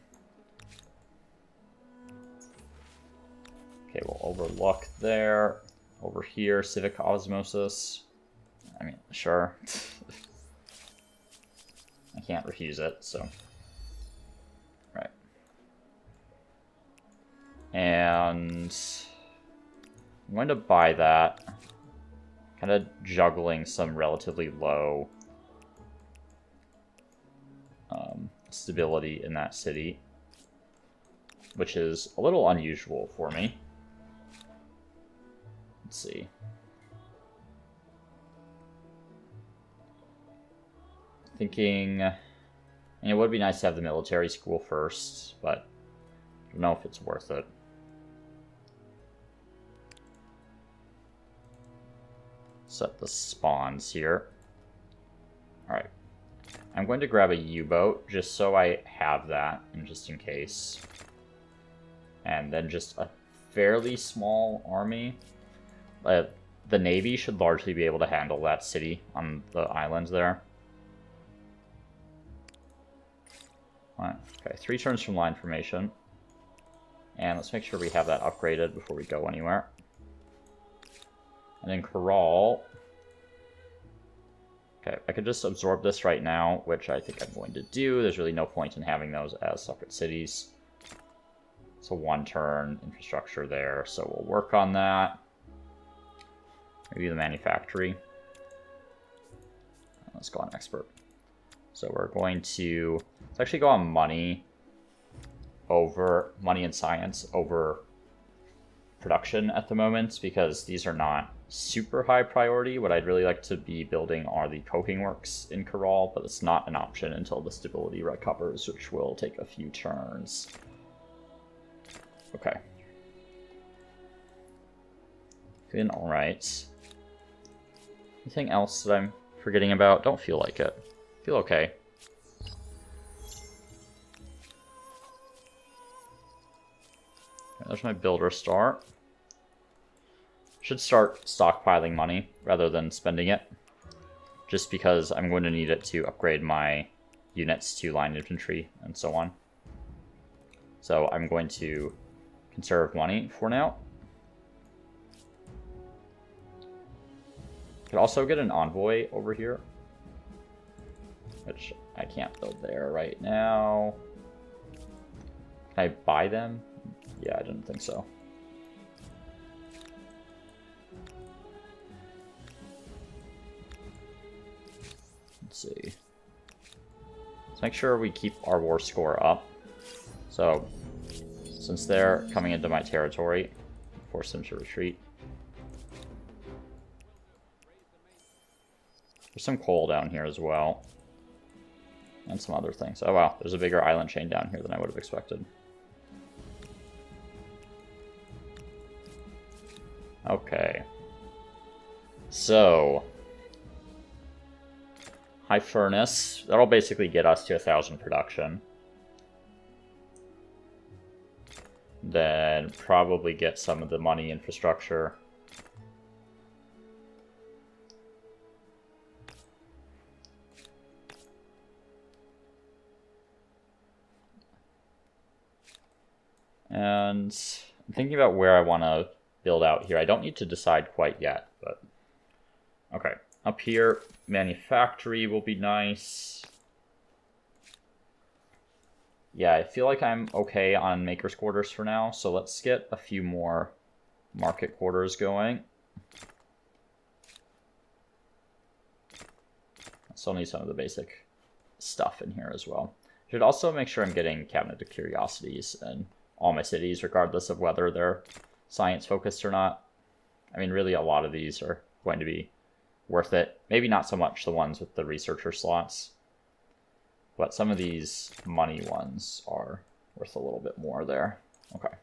Okay, we'll overlook there. Over here, Civic Osmosis. I mean, sure. I can't refuse it, so. Right. And I'm going to buy that. Kind of juggling some relatively low stability in that city, which is a little unusual for me. Let's see. Thinking, and it would be nice to have the military school first, but I don't know if it's worth it. Set the spawns here. Alright. I'm going to grab a U-boat just so I have that, and just in case. And then just a fairly small army. The Navy should largely be able to handle that city on the islands there. Alright, okay, 3 turns from line formation. And let's make sure we have that upgraded before we go anywhere. And then Kharal. Okay, I could just absorb this right now, which I think I'm going to do. There's really no point in having those as separate cities. So 1 turn infrastructure there, so we'll work on that. Maybe the manufactory. Let's go on expert. So we're going to, let's actually go on money and science over production at the moment, because these are not super high priority. What I'd really like to be building are the coking works in Kharal, but it's not an option until the stability recovers, which will take a few turns. Okay. Feeling alright. Anything else that I'm forgetting about? Don't feel like it. Feel okay. There's my builder start. Should start stockpiling money rather than spending it, just because I'm going to need it to upgrade my units to line infantry and so on. So I'm going to conserve money for now. Could also get an envoy over here, which I can't build there right now. Can I buy them? Yeah, I didn't think so. Let's see. Let's make sure we keep our war score up. So, since they're coming into my territory, force them to retreat. There's some coal down here as well. And some other things. Oh wow, there's a bigger island chain down here than I would have expected. Okay. So, high furnace. That'll basically get us to 1,000 production. Then probably get some of the money infrastructure. And I'm thinking about where I want to build out here. I don't need to decide quite yet, but okay. Up here, manufactory will be nice. Yeah, I feel like I'm okay on maker's quarters for now, so let's get a few more market quarters going. I still need some of the basic stuff in here as well. Should also make sure I'm getting Cabinet of Curiosities in all my cities, regardless of whether they're science-focused or not. I mean, really, a lot of these are going to be worth it. Maybe not so much the ones with the researcher slots, but some of these money ones are worth a little bit more there. Okay.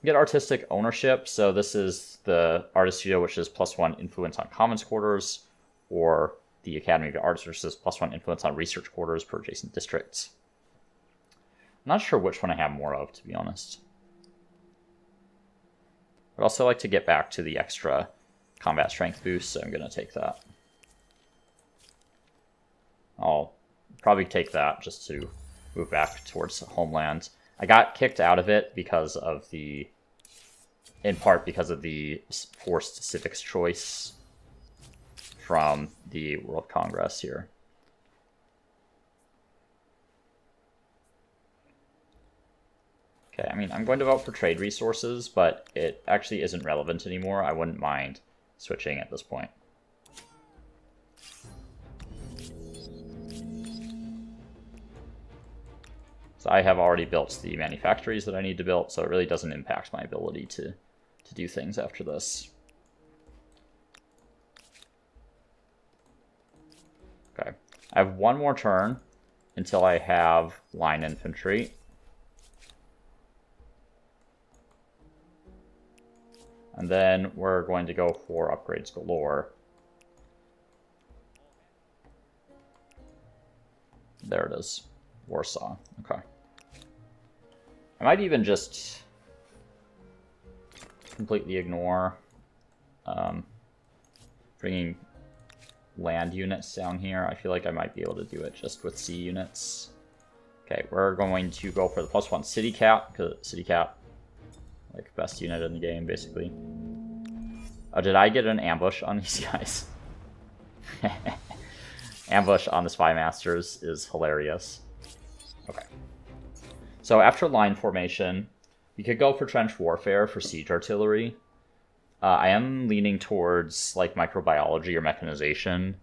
Get artistic ownership. So this is the Artist Studio, which is +1 influence on commons quarters, or the Academy of Arts, which is +1 influence on research quarters per adjacent districts. I'm not sure which one I have more of, to be honest. I'd also like to get back to the extra combat strength boost, so I'm going to take that. I'll probably take that just to move back towards homeland. I got kicked out of it because of the, in part because of the forced civics choice from the World Congress here. Okay, I mean, I'm going to vote for trade resources, but it actually isn't relevant anymore. I wouldn't mind switching at this point. So I have already built the manufactories that I need to build, so it really doesn't impact my ability to do things after this. Okay, I have one more turn until I have line infantry. And then we're going to go for upgrades galore. There it is. Warsaw. Okay. I might even just completely ignore bringing land units down here. I feel like I might be able to do it just with sea units. Okay, we're going to go for the +1 city cap, because city cap, like, best unit in the game, basically. Oh, did I get an ambush on these guys? Ambush on the Spy Masters is hilarious. Okay. So after line formation, we could go for trench warfare for siege artillery. I am leaning towards, like, microbiology or mechanization.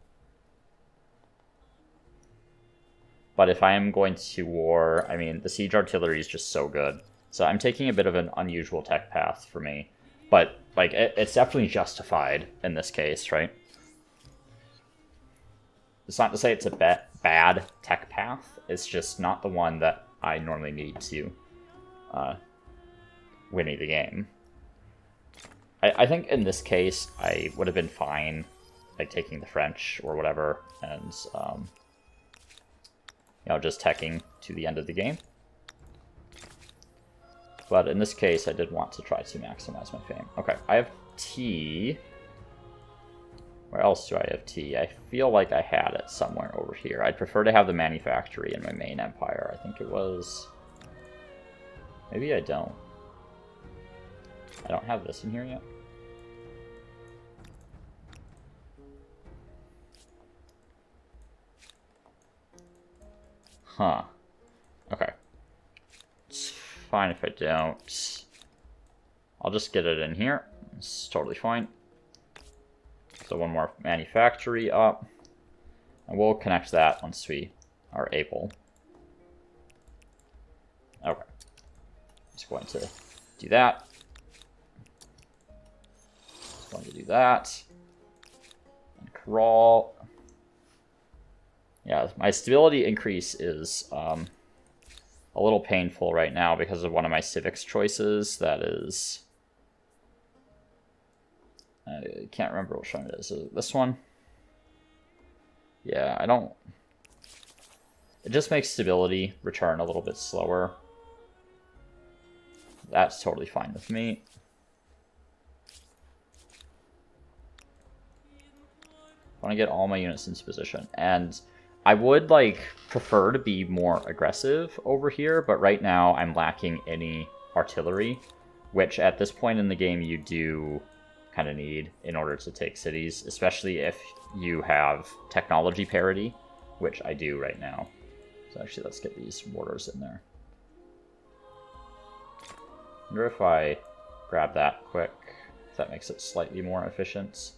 But if I am going to war, I mean, the siege artillery is just so good. So I'm taking a bit of an unusual tech path for me. But, like, it's definitely justified in this case, right? It's not to say it's a bad tech path. It's just not the one that I normally need to winning the game. I think in this case, I would have been fine, like, taking the French or whatever, and, you know, just teching to the end of the game. But in this case, I did want to try to maximize my fame. Okay, I have tea. Where else do I have tea? I feel like I had it somewhere over here. I'd prefer to have the manufactory in my main empire. I think it was... Maybe I don't. I don't have this in here yet. Huh. Okay. It's fine if I don't. I'll just get it in here. It's totally fine. So one more manufactory up. And we'll connect that once we are able. Okay. Just going to do that. Just going to do that. And crawl. Yeah, my stability increase is a little painful right now because of one of my civics choices. That is... I can't remember which one it is. Is it this one? Yeah, I don't... It just makes stability return a little bit slower. That's totally fine with me. I want to get all my units into position. And I would, like, prefer to be more aggressive over here, but right now I'm lacking any artillery, which at this point in the game you do kind of need in order to take cities, especially if you have technology parity, which I do right now. So actually, let's get these mortars in there. I wonder if I grab that quick, if that makes it slightly more efficient.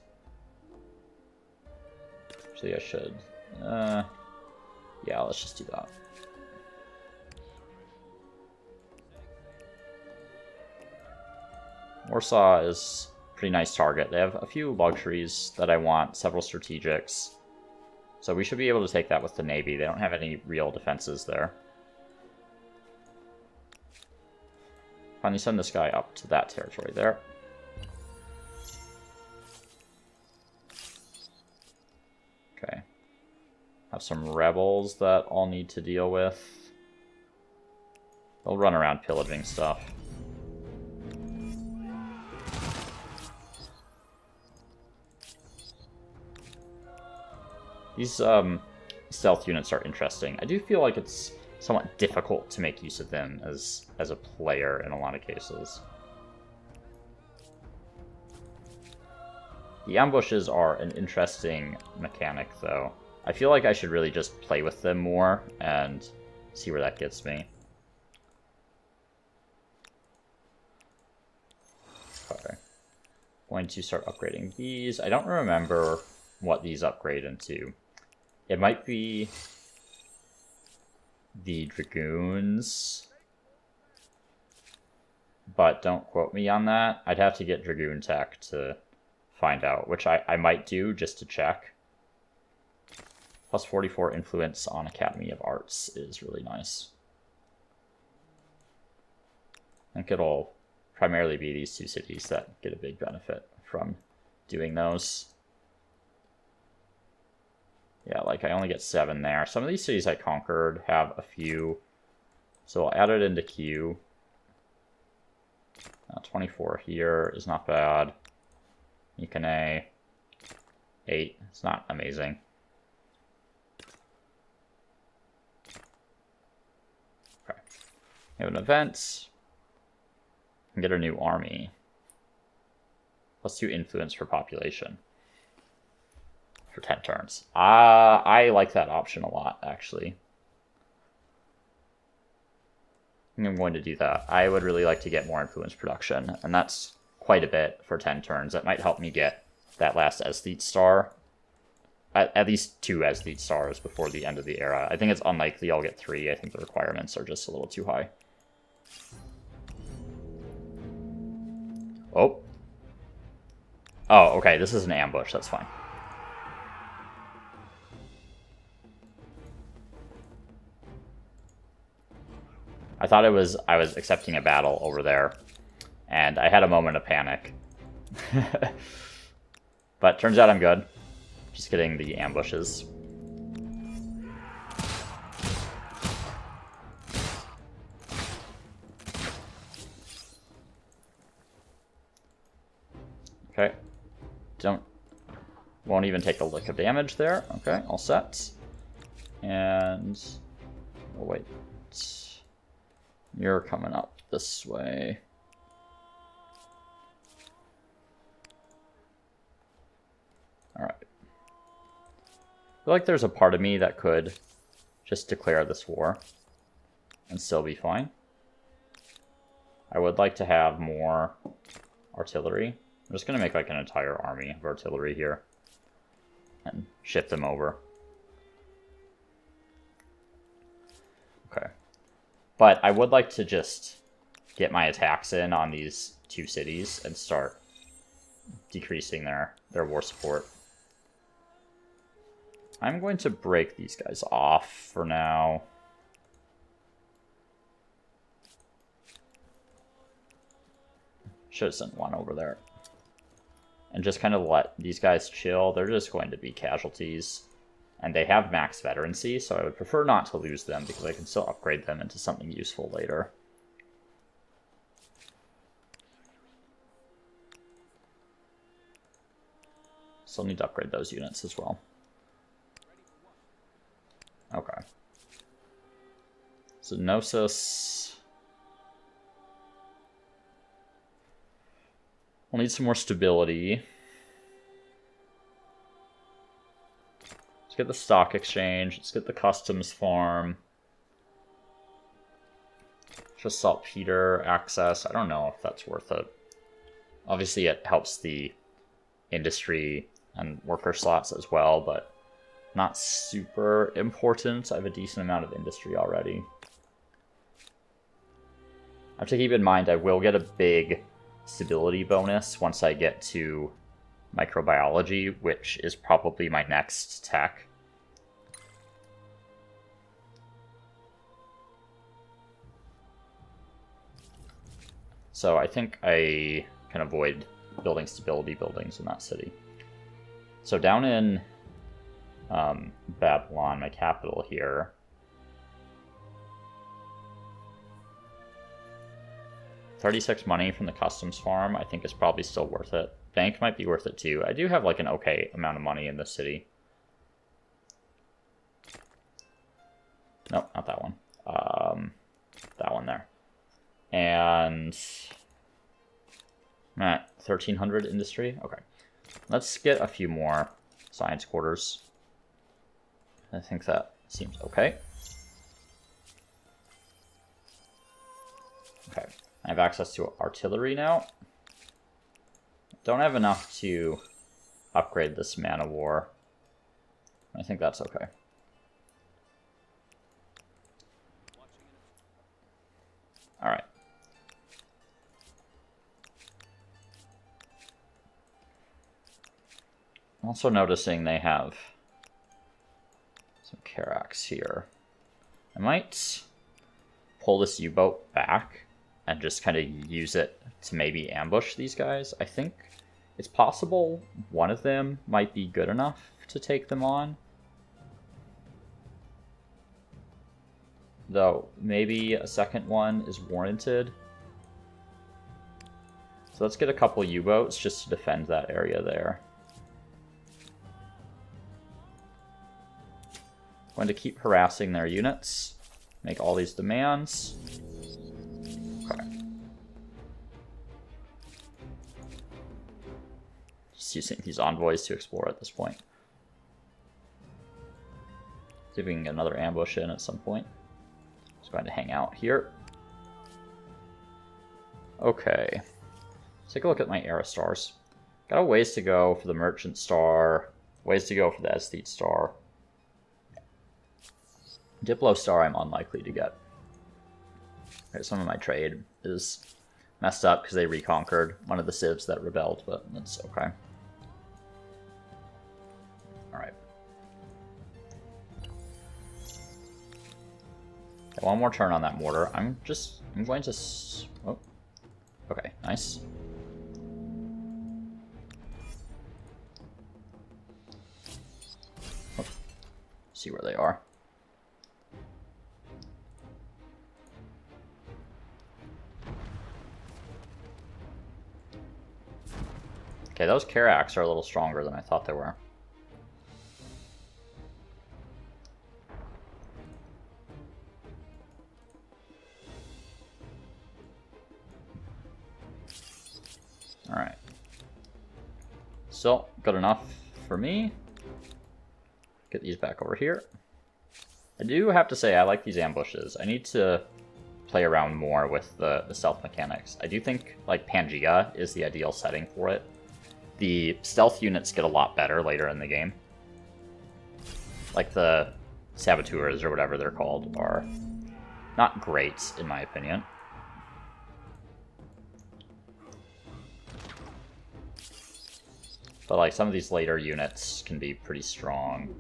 Actually, I should. Yeah, let's just do that. Warsaw is a pretty nice target. They have a few luxuries that I want, several strategics. So we should be able to take that with the Navy. They don't have any real defenses there. Finally send this guy up to that territory there. Okay. Have some rebels that I'll need to deal with. They'll run around pillaging stuff. These stealth units are interesting. I do feel like it's somewhat difficult to make use of them as a player in a lot of cases. The ambushes are an interesting mechanic, though. I feel like I should really just play with them more and see where that gets me. Okay. Going to start upgrading these. I don't remember what these upgrade into. It might be the Dragoons, but don't quote me on that. I'd have to get Dragoon Tech to find out, which I might do just to check. Plus 44 influence on Academy of Arts is really nice. I think it'll primarily be these two cities that get a big benefit from doing those. Yeah, like I only get 7 there. Some of these cities I conquered have a few, so I'll add it into queue. 24 here is not bad. Nikane, 8, it's not amazing. Okay, we have an event. And get a new army. Plus 2 influence for population. For 10 turns. I like that option a lot, actually. I think I'm going to do that. I would really like to get more influence production, and that's quite a bit for 10 turns. That might help me get that last aesthete star. At least 2 aesthete stars before the end of the era. I think it's unlikely I'll get 3. I think the requirements are just a little too high. Oh. Oh, okay, this is an ambush, that's fine. I thought I was accepting a battle over there, and I had a moment of panic. But turns out I'm good. Just getting the ambushes. Okay. Won't even take a lick of damage there. Okay, all set. And oh wait. You're coming up this way. Alright. I feel like there's a part of me that could just declare this war and still be fine. I would like to have more artillery. I'm just going to make like an entire army of artillery here and ship them over. Okay. But I would like to just get my attacks in on these 2 cities and start decreasing their war support. I'm going to break these guys off for now. Should have sent 1 over there. And just kind of let these guys chill. They're just going to be casualties. And they have max veterancy, so I would prefer not to lose them because I can still upgrade them into something useful later. Still need to upgrade those units as well. So Gnosis. We'll need some more stability. Let's get the stock exchange. Let's get the customs farm. Just saltpeter access. I don't know if that's worth it. Obviously, it helps the industry and worker slots as well, but not super important. I have a decent amount of industry already. I have to keep in mind I will get a big stability bonus once I get to microbiology, which is probably my next tech. So I think I can avoid building stability buildings in that city. So down in Babylon, my capital here, $36 money from the customs farm, I think is probably still worth it. Bank might be worth it too. I do have like an okay amount of money in this city. Nope, not that one. That one there. And 1300 industry. Okay, let's get a few more science quarters. I think that seems okay. Okay, I have access to artillery now. Don't have enough to upgrade this man of war. I think that's okay. All right. I'm also noticing they have some Karax here. I might pull this U-boat back and just kind of use it to maybe ambush these guys. I think it's possible one of them might be good enough to take them on. Though maybe a second one is warranted. So let's get a couple U-boats just to defend that area there. Going to keep harassing their units. Make all these demands. Okay. Just using these envoys to explore at this point. See if we can get another ambush in at some point. Just going to hang out here. Okay. Let's take a look at my era stars. Got a ways to go for the merchant star. Ways to go for the aesthete star. Diplo star I'm unlikely to get. Okay, some of my trade is messed up because they reconquered one of the civs that rebelled, but that's okay. Alright. One more turn on that mortar. I'm going to... Oh. Okay, nice. Oh. See where they are. Okay, those Karax are a little stronger than I thought they were. Alright. So, good enough for me. Get these back over here. I do have to say, I like these ambushes. I need to play around more with the stealth mechanics. I do think, like, Pangea is the ideal setting for it. The stealth units get a lot better later in the game. Like the saboteurs or whatever they're called are not great, in my opinion. But like some of these later units can be pretty strong.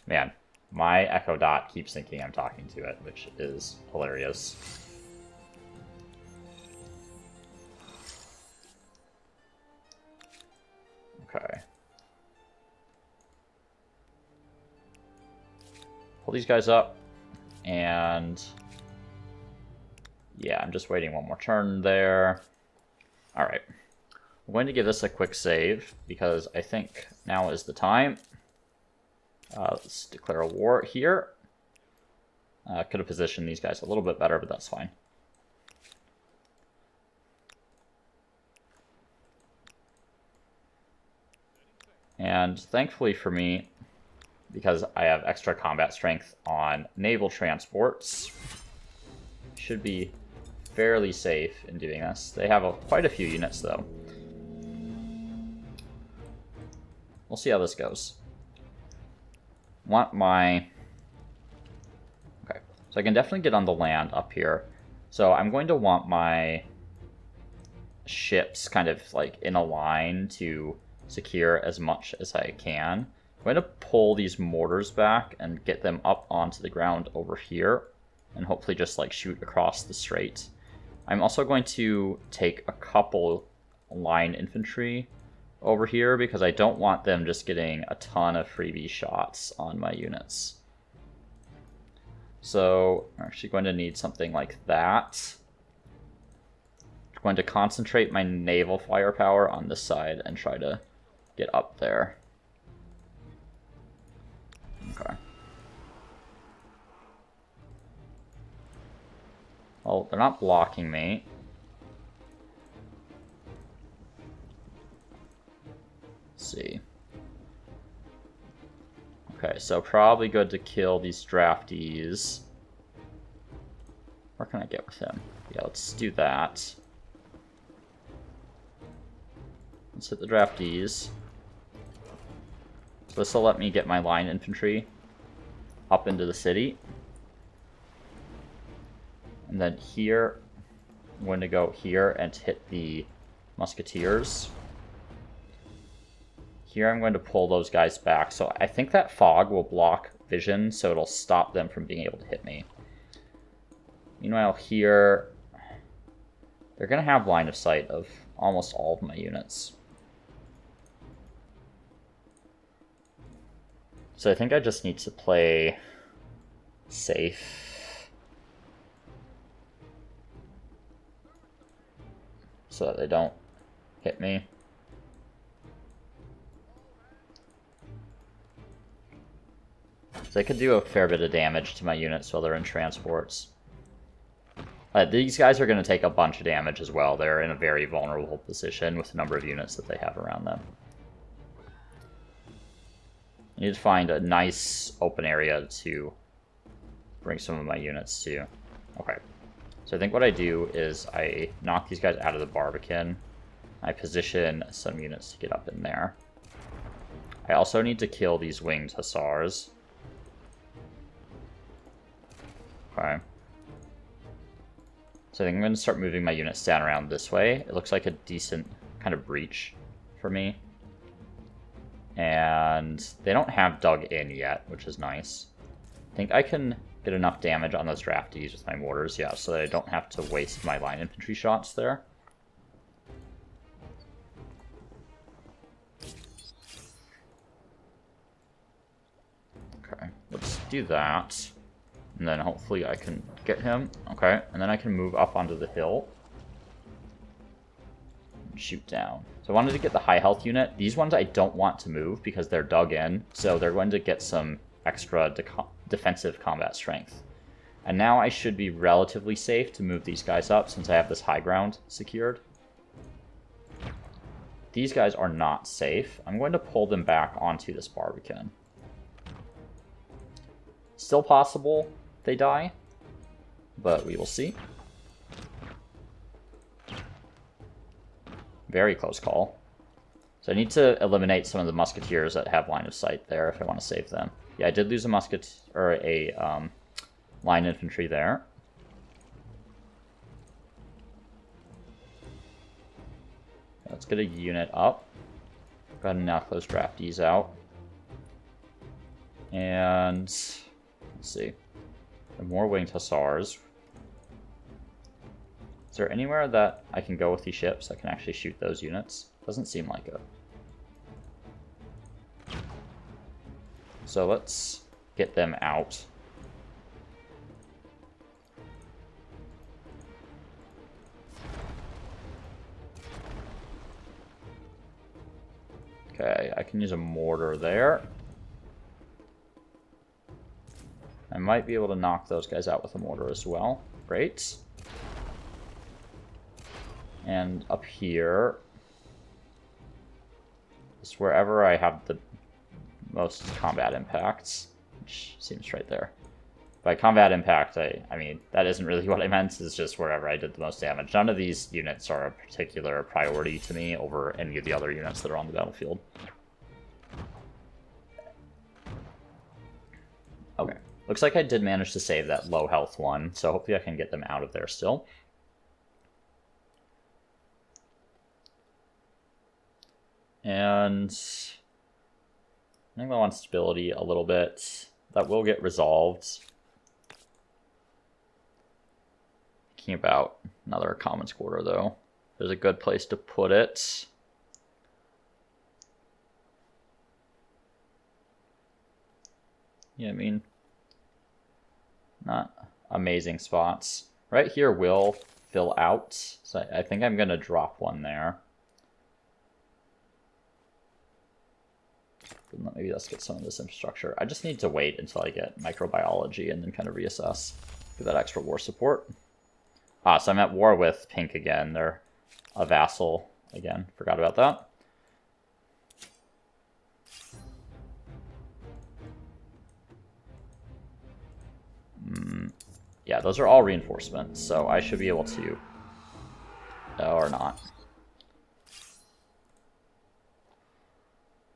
Man, my Echo Dot keeps thinking I'm talking to it, which is hilarious. Okay. Pull these guys up, and yeah, I'm just waiting one more turn there. All right, I'm going to give this a quick save because I think now is the time. Let's declare a war here. Could have positioned these guys a little bit better, but that's fine. And thankfully for me, because I have extra combat strength on naval transports, should be fairly safe in doing this. They have quite a few units, though. We'll see how this goes. Want my... Okay, so I can definitely get on the land up here. So I'm going to want my ships kind of like in a line to secure as much as I can. I'm going to pull these mortars back and get them up onto the ground over here and hopefully just like shoot across the strait. I'm also going to take a couple line infantry over here because I don't want them just getting a ton of freebie shots on my units. So I'm actually going to need something like that. I'm going to concentrate my naval firepower on this side and try to get up there. Okay. Well, they're not blocking me. Let's see. Okay, so probably good to kill these draftees. Where can I get with him? Yeah, let's do that. Let's hit the draftees. So this will let me get my line infantry up into the city. And then here, I'm going to go here and hit the musketeers. Here I'm going to pull those guys back. So I think that fog will block vision, so it'll stop them from being able to hit me. Meanwhile here, they're going to have line of sight of almost all of my units. So I think I just need to play safe so that they don't hit me. So they could do a fair bit of damage to my units while they're in transports. These guys are going to take a bunch of damage as well. They're in a very vulnerable position with the number of units that they have around them. I need to find a nice open area to bring some of my units to. Okay. So I think what I do is I knock these guys out of the Barbican. I position some units to get up in there. I also need to kill these winged hussars. Okay. So I think I'm going to start moving my units down around this way. It looks like a decent kind of breach for me. And they don't have dug in yet, which is nice. I think I can get enough damage on those draftees with my mortars, yeah, so that I don't have to waste my line infantry shots there. Okay, let's do that. And then hopefully I can get him. Okay, and then I can move up onto the hill. And shoot down. So I wanted to get the high health unit. These ones I don't want to move because they're dug in. So they're going to get some extra defensive combat strength. And now I should be relatively safe to move these guys up since I have this high ground secured. These guys are not safe. I'm going to pull them back onto this Barbican. Still possible they die, but we will see. Very close call. So I need to eliminate some of the musketeers that have line of sight there if I want to save them. Yeah, I did lose a line infantry there. Let's get a unit up. Go ahead and knock those draftees out. And let's see. There are more winged hussars. Is there anywhere that I can go with these ships that can actually shoot those units? Doesn't seem like it. So let's get them out. Okay, I can use a mortar there. I might be able to knock those guys out with a mortar as well. Great. And up here, just wherever I have the most combat impacts, which seems right there. By combat impact, I mean, that isn't really what I meant, it's just wherever I did the most damage. None of these units are a particular priority to me over any of the other units that are on the battlefield. Okay, looks like I did manage to save that low health one, so hopefully I can get them out of there still. And I think I want stability a little bit. That will get resolved. Thinking about another commons quarter though. There's a good place to put it. Yeah, I mean, not amazing spots. Right here will fill out, so I think I'm gonna drop one there. Maybe let's get some of this infrastructure. I just need to wait until I get microbiology and then kind of reassess. Get that extra war support. Ah, so I'm at war with Pink again. They're a vassal again. Forgot about that. Yeah, those are all reinforcements, so I should be able to... or not.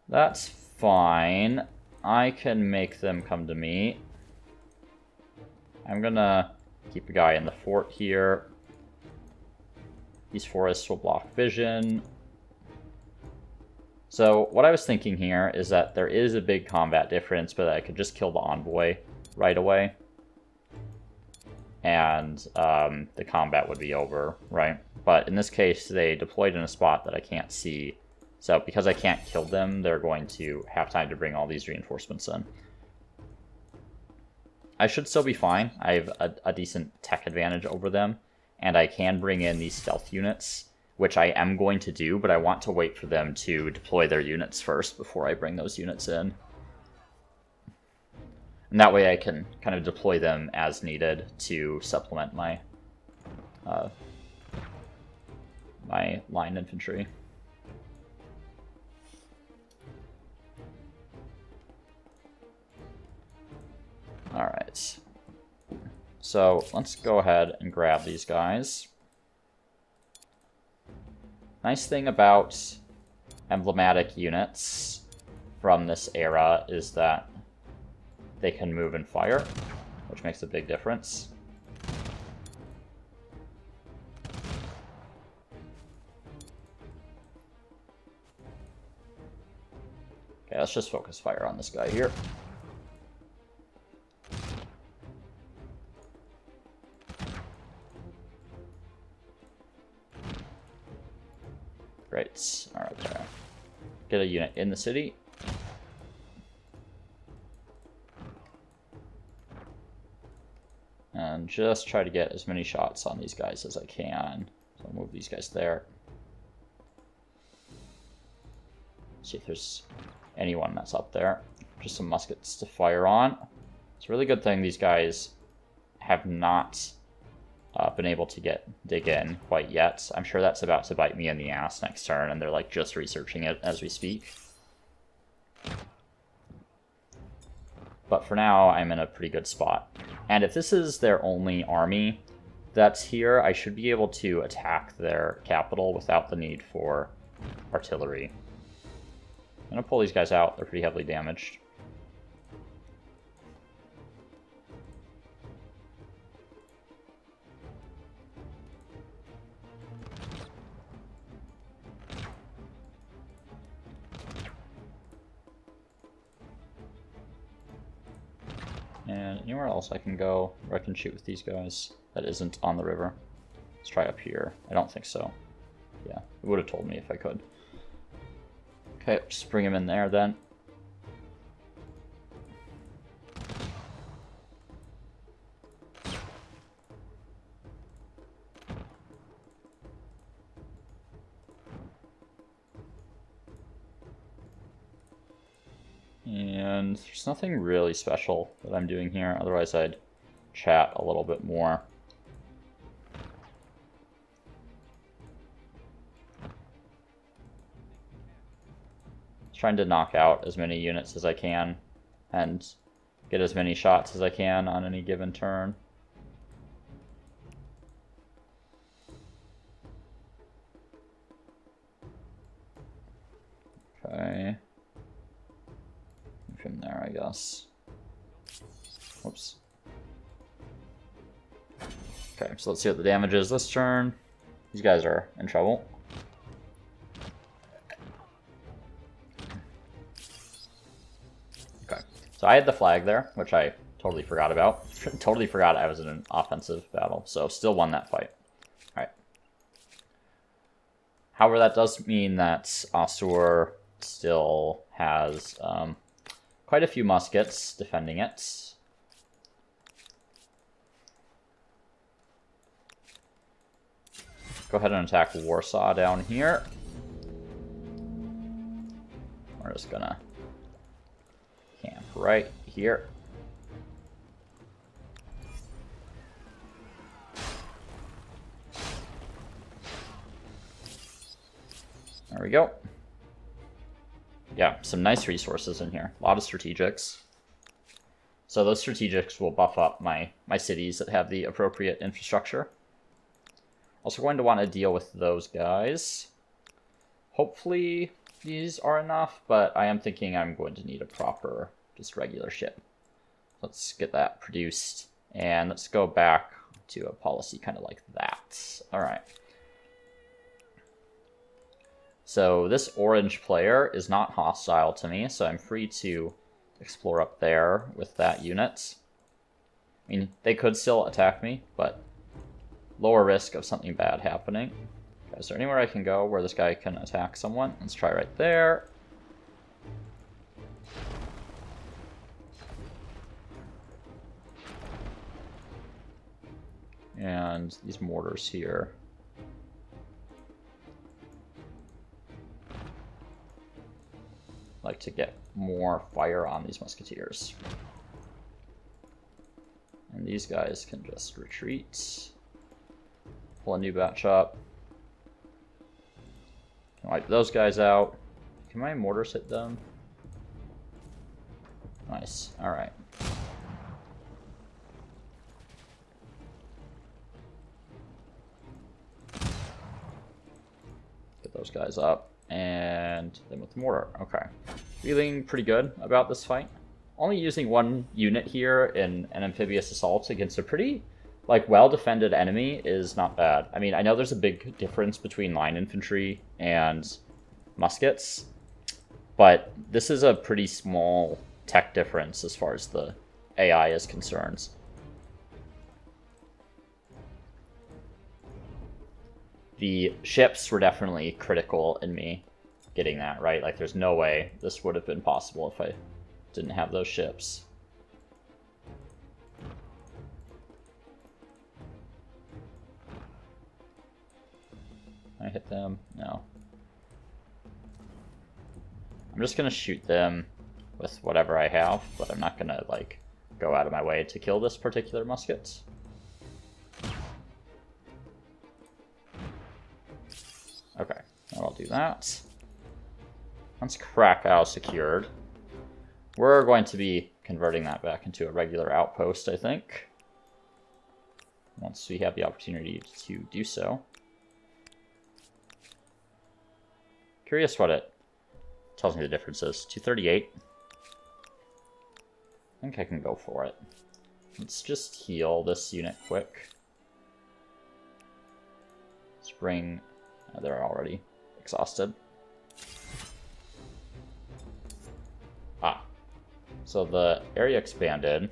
That's fine. I can make them come to me. I'm gonna keep a guy in the fort here. These forests will block vision. So what I was thinking here is that there is a big combat difference, but I could just kill the envoy right away. And the combat would be over, right? But in this case, they deployed in a spot that I can't see. So because I can't kill them, they're going to have time to bring all these reinforcements in. I should still be fine. I have a decent tech advantage over them. And I can bring in these stealth units, which I am going to do, but I want to wait for them to deploy their units first before I bring those units in. And that way I can kind of deploy them as needed to supplement my my line infantry. Alright. So let's go ahead and grab these guys. Nice thing about emblematic units from this era is that they can move and fire, which makes a big difference. Okay, let's just focus fire on this guy here. Great. Alright, there. Get a unit in the city. And just try to get as many shots on these guys as I can. So I'll move these guys there. See if there's anyone that's up there. Just some muskets to fire on. It's a really good thing these guys have not been able to dig in quite yet. I'm sure that's about to bite me in the ass next turn, and they're like just researching it as we speak. But for now, I'm in a pretty good spot. And if this is their only army that's here, I should be able to attack their capital without the need for artillery. I'm going to pull these guys out. They're pretty heavily damaged. And anywhere else I can go where I can shoot with these guys that isn't on the river. Let's try up here. I don't think so. Yeah, it would have told me if I could. Okay, just bring him in there then. And there's nothing really special that I'm doing here, otherwise I'd chat a little bit more. Trying to knock out as many units as I can and get as many shots as I can on any given turn. Okay. From there, I guess. Whoops. Okay, so let's see what the damage is this turn. These guys are in trouble. Okay, so I had the flag there, which I totally forgot about. Totally forgot I was in an offensive battle, so still won that fight. Alright. However, that does mean that Asur still has quite a few muskets defending it. Go ahead and attack Warsaw down here. We're just gonna camp right here. There we go. Yeah, some nice resources in here. A lot of strategics. So those strategics will buff up my cities that have the appropriate infrastructure. Also going to want to deal with those guys. Hopefully these are enough, but I am thinking I'm going to need a proper, just regular ship. Let's get that produced, and let's go back to a policy kind of like that. All right. So this orange player is not hostile to me, so I'm free to explore up there with that unit. I mean, they could still attack me, but lower risk of something bad happening. Okay, is there anywhere I can go where this guy can attack someone? Let's try right there. And these mortars here. Like to get more fire on these musketeers. And these guys can just retreat. Pull a new batch up. Wipe those guys out. Can my mortars hit them? Nice. Alright. Get those guys up. And then with the mortar. Okay. Feeling pretty good about this fight. Only using one unit here in an amphibious assault against a pretty well-defended enemy is not bad. I mean, I know there's a big difference between line infantry and muskets, but this is a pretty small tech difference as far as the AI is concerned. The ships were definitely critical in me getting that, right? Like, there's no way this would have been possible if I didn't have those ships. I hit them? No. I'm just gonna shoot them with whatever I have, but I'm not gonna, like, go out of my way to kill this particular musket. Okay, I'll do that. Once Krakow secured, we're going to be converting that back into a regular outpost, I think. Once we have the opportunity to do so. Curious what it tells me the difference is. 238. I think I can go for it. Let's just heal this unit quick. Let's bring... they're already exhausted. Ah. So the area expanded.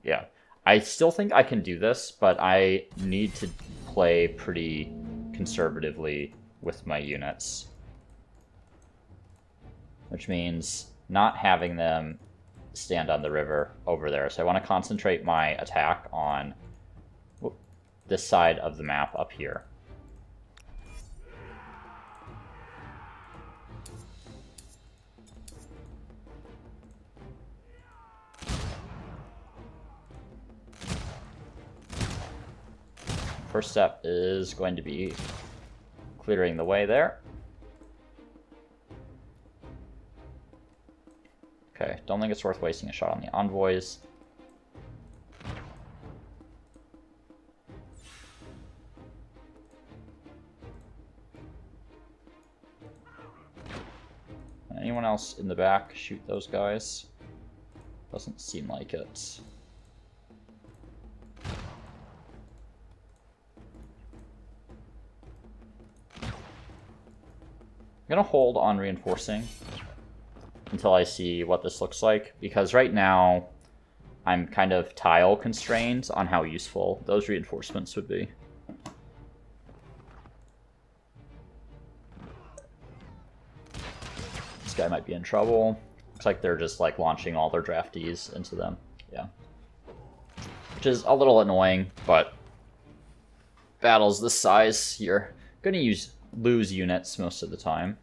Yeah. I still think I can do this, but I need to play pretty conservatively with my units. Which means not having them stand on the river over there. So I want to concentrate my attack on this side of the map up here. first step is going to be clearing the way there. Okay, don't think it's worth wasting a shot on the envoys. Anyone else in the back? Shoot those guys. Doesn't seem like it. I'm gonna hold on reinforcing until I see what this looks like, because right now I'm kind of tile constrained on how useful those reinforcements would be. This guy might be in trouble. Looks like they're just like launching all their draftees into them. Yeah. Which is a little annoying, but battles this size, you're gonna lose units most of the time.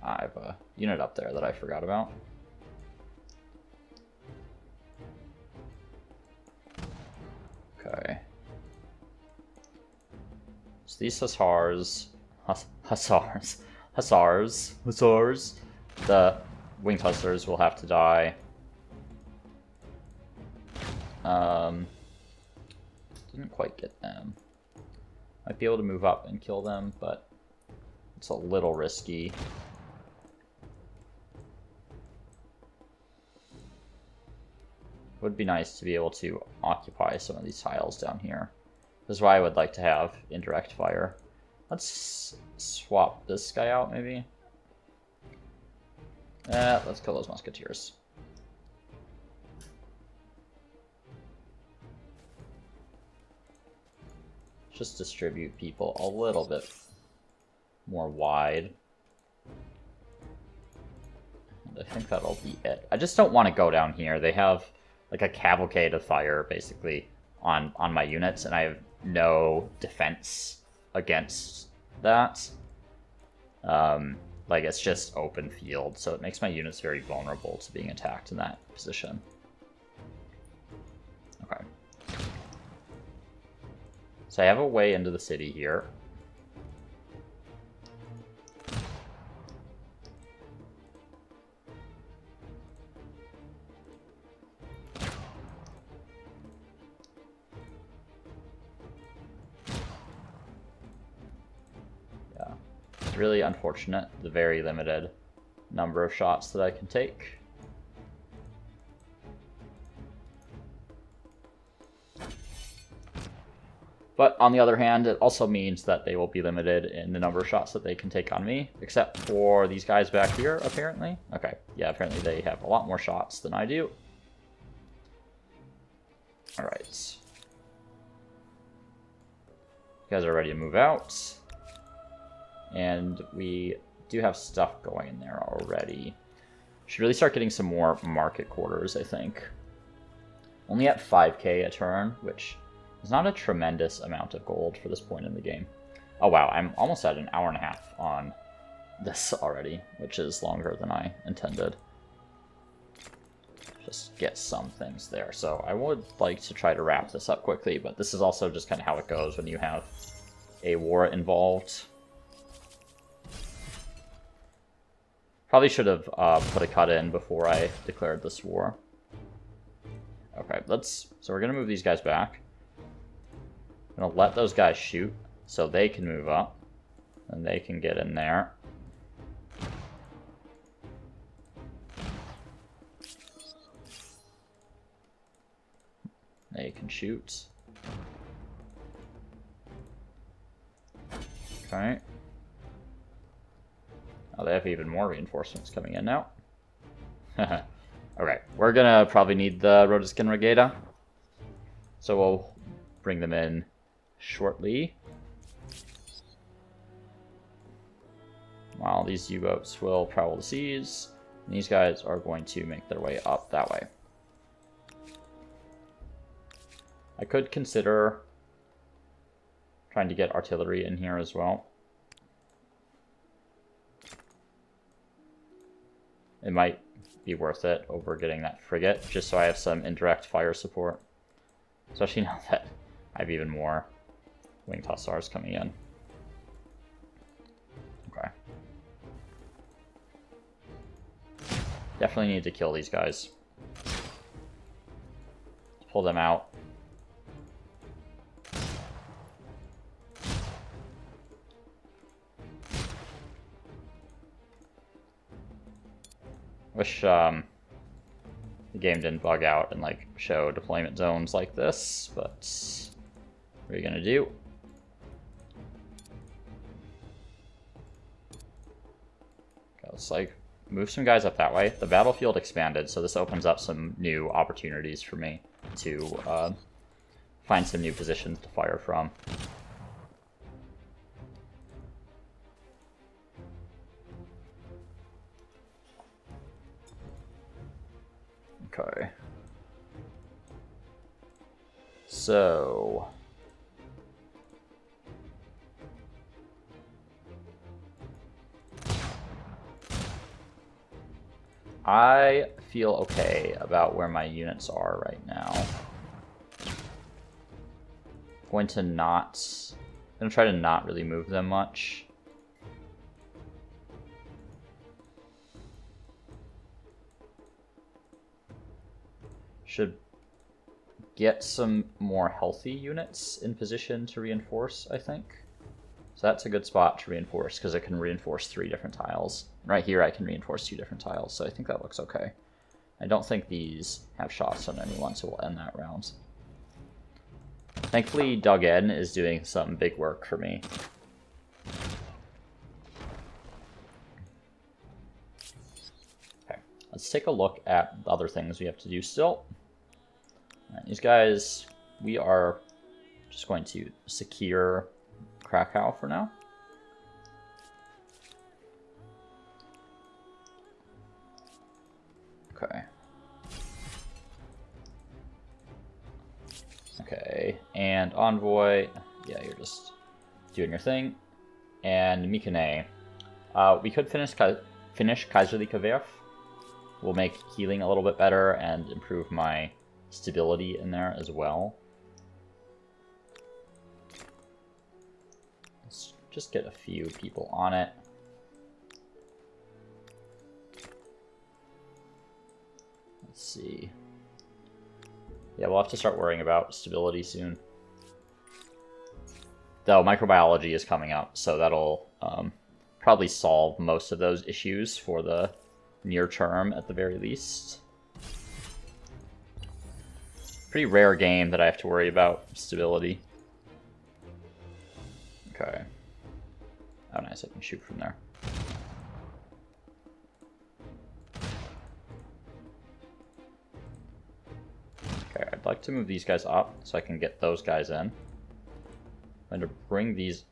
I have a unit up there that I forgot about. Okay. So these Hussars, the Winged Hussars will have to die. Didn't quite get them. Might be able to move up and kill them, but it's a little risky. Would be nice to be able to occupy some of these tiles down here. This is why I would like to have indirect fire. Let's swap this guy out, maybe. Let's kill those musketeers. Just distribute people a little bit more wide. And I think that'll be it. I just don't want to go down here. They have like a cavalcade of fire basically on my units, and I have no defense against that. Like, it's just open field, so it makes my units very vulnerable to being attacked in that position. Okay. So I have a way into the city here. Really unfortunate, the very limited number of shots that I can take. But on the other hand, it also means that they will be limited in the number of shots that they can take on me, except for these guys back here, apparently. Okay, yeah, apparently they have a lot more shots than I do. Alright. You guys are ready to move out. And we do have stuff going in there already. Should really start getting some more market quarters, I think. Only at 5k a turn, which is not a tremendous amount of gold for this point in the game. Oh wow, I'm almost at an hour and a half on this already, which is longer than I intended. Just get some things there. So I would like to try to wrap this up quickly, but this is also just kind of how it goes when you have a war involved. Probably should have put a cut in before I declared this war. Okay, so we're gonna move these guys back. I'm gonna let those guys shoot so they can move up and they can get in there. They can shoot. Okay. Oh, they have even more reinforcements coming in now. Okay, we're gonna probably need the Rodiskin Regata, so we'll bring them in shortly. While these U-boats will travel the seas, and these guys are going to make their way up that way. I could consider trying to get artillery in here as well. It might be worth it over getting that frigate, just so I have some indirect fire support. Especially now that I have even more Winged Hussars coming in. Okay. Definitely need to kill these guys. Pull them out. Wish the game didn't bug out and like show deployment zones like this, but what are you gonna do? Okay, let's like move some guys up that way. The battlefield expanded, so this opens up some new opportunities for me to find some new positions to fire from. Okay. So I feel okay about where my units are right now. I'm gonna try to not really move them much. Should get some more healthy units in position to reinforce, I think. So that's a good spot to reinforce, because it can reinforce 3 different tiles. Right here I can reinforce 2 different tiles, so I think that looks okay. I don't think these have shots on anyone, so we'll end that round. Thankfully, Dug In is doing some big work for me. Okay, let's take a look at the other things we have to do still. Right, these guys, we are just going to secure Krakow for now. Okay. Okay, and Envoy, yeah, you're just doing your thing. And Mikane, we could finish Kaiserliche Werft. We'll make healing a little bit better and improve my stability in there as well. Let's just get a few people on it. Let's see. Yeah, we'll have to start worrying about stability soon. Though microbiology is coming up, so that'll probably solve most of those issues for the near term at the very least. Pretty rare game that I have to worry about stability. Okay. Oh, nice, I can shoot from there. Okay, I'd like to move these guys up so I can get those guys in. I'm going to bring these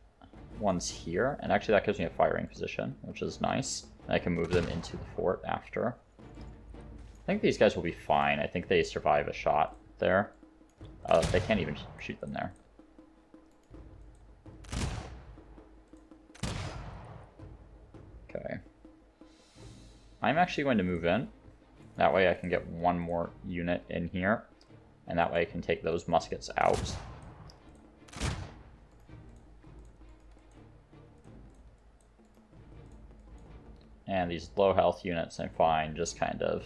ones here, and actually that gives me a firing position, which is nice. And I can move them into the fort after. I think these guys will be fine. I think they survive a shot there. They can't even shoot them there. Okay. I'm actually going to move in. That way I can get one more unit in here. And that way I can take those muskets out. And these low health units I'm fine, just kind of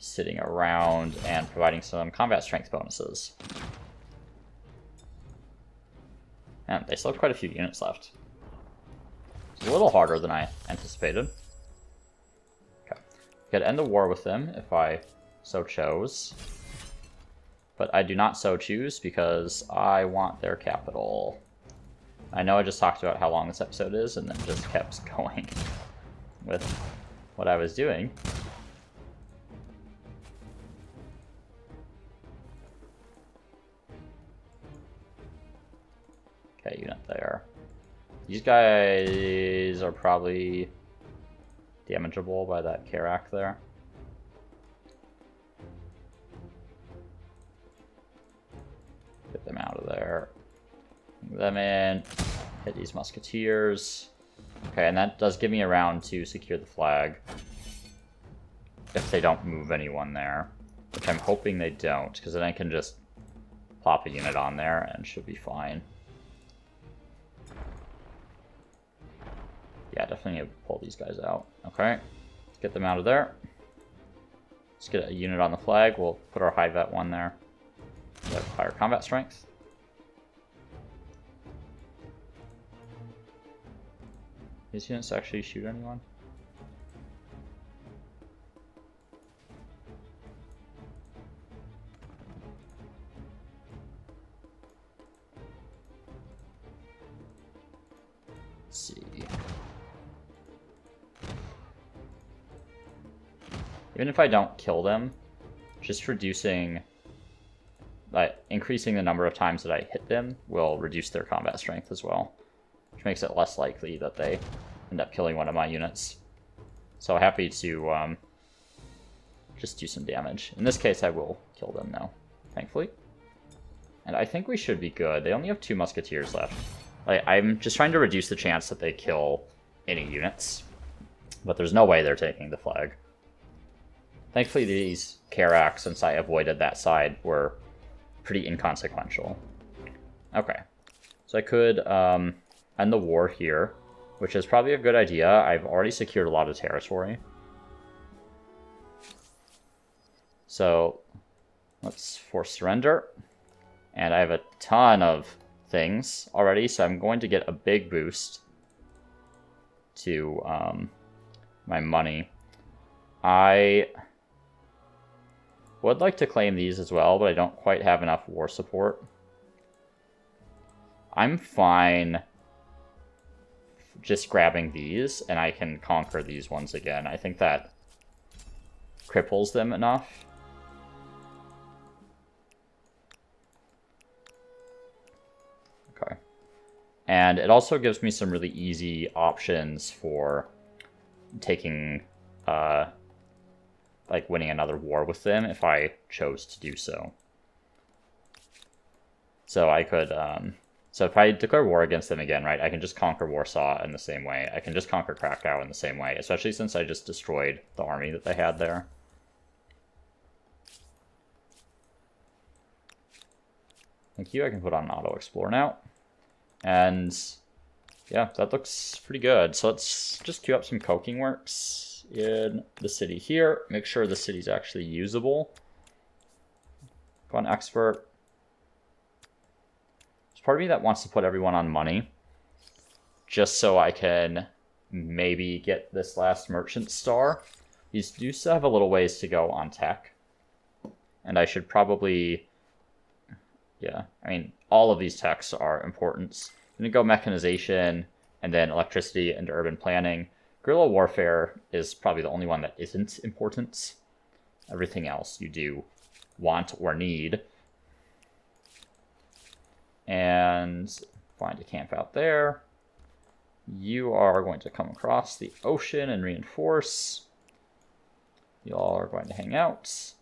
sitting around and providing some combat strength bonuses. And they still have quite a few units left. It's a little harder than I anticipated. Okay. Could end the war with them if I so chose. But I do not so choose because I want their capital. I know I just talked about how long this episode is and then just kept going with what I was doing. Okay, unit there. These guys are probably damageable by that Karak there. Get them out of there. Bring them in. Hit these musketeers. Okay, and that does give me a round to secure the flag. If they don't move anyone there. Which I'm hoping they don't, because then I can just pop a unit on there and should be fine. Yeah, definitely need to pull these guys out. Okay, get them out of there. Let's get a unit on the flag. We'll put our high vet one there. We have higher combat strength. These units actually shoot anyone? Let's see. Even if I don't kill them, just reducing, increasing the number of times that I hit them will reduce their combat strength as well, which makes it less likely that they end up killing one of my units. So happy to just do some damage. In this case, I will kill them now, thankfully. And I think we should be good. They only have 2 musketeers left. I'm just trying to reduce the chance that they kill any units, but there's no way they're taking the flag. Thankfully, these Karak, since I avoided that side, were pretty inconsequential. Okay, so I could end the war here, which is probably a good idea. I've already secured a lot of territory. So let's force surrender. And I have a ton of things already, so I'm going to get a big boost to my money. I would like to claim these as well, but I don't quite have enough war support. I'm fine just grabbing these, and I can conquer these ones again. I think that cripples them enough. Okay. And it also gives me some really easy options for taking, like winning another war with them if I chose to do so. So I could, so if I declare war against them again, right, I can just conquer Warsaw in the same way. I can just conquer Krakow in the same way, especially since I just destroyed the army that they had there. Thank you, I can put on Auto Explore now. And yeah, that looks pretty good. So let's just queue up some coking works in the city here. Make sure the city's actually usable. Go on expert. There's part of me that wants to put everyone on money, just so I can maybe get this last merchant star. These do still have a little ways to go on tech. And I should probably, yeah, I mean, all of these techs are important. I'm going to go mechanization and then electricity and urban planning. Guerrilla warfare is probably the only one that isn't important. Everything else you do want or need. And find a camp out there. You are going to come across the ocean and reinforce. You all are going to hang out.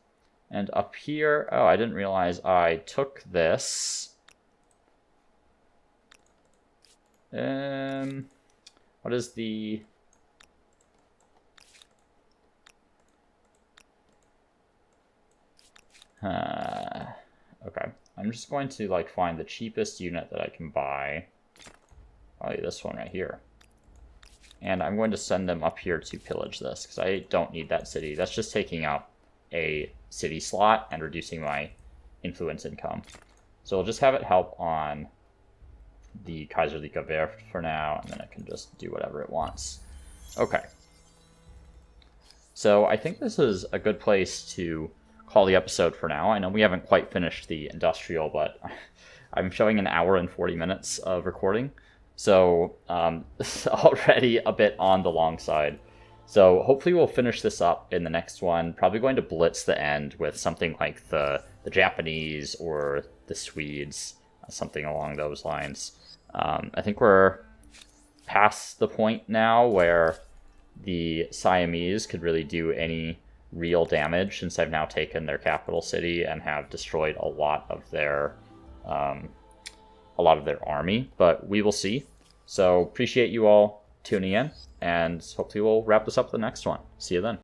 And up here, oh, I didn't realize I took this. What is the... okay, I'm just going to like find the cheapest unit that I can buy. Probably this one right here. And I'm going to send them up here to pillage this, because I don't need that city. That's just taking up a city slot and reducing my influence income. So I'll just have it help on the Kaiserliche Werft for now, and then it can just do whatever it wants. Okay. So I think this is a good place to call the episode for now. I know we haven't quite finished the industrial, but I'm showing an hour and 40 minutes of recording. So it's already a bit on the long side. So hopefully we'll finish this up in the next one. Probably going to blitz the end with something like the Japanese or the Swedes, something along those lines. I think we're past the point now where the Siamese could really do any real damage, since I've now taken their capital city and have destroyed a lot of their army. But we will see. So appreciate you all tuning in, and hopefully we'll wrap this up the next one. See you then.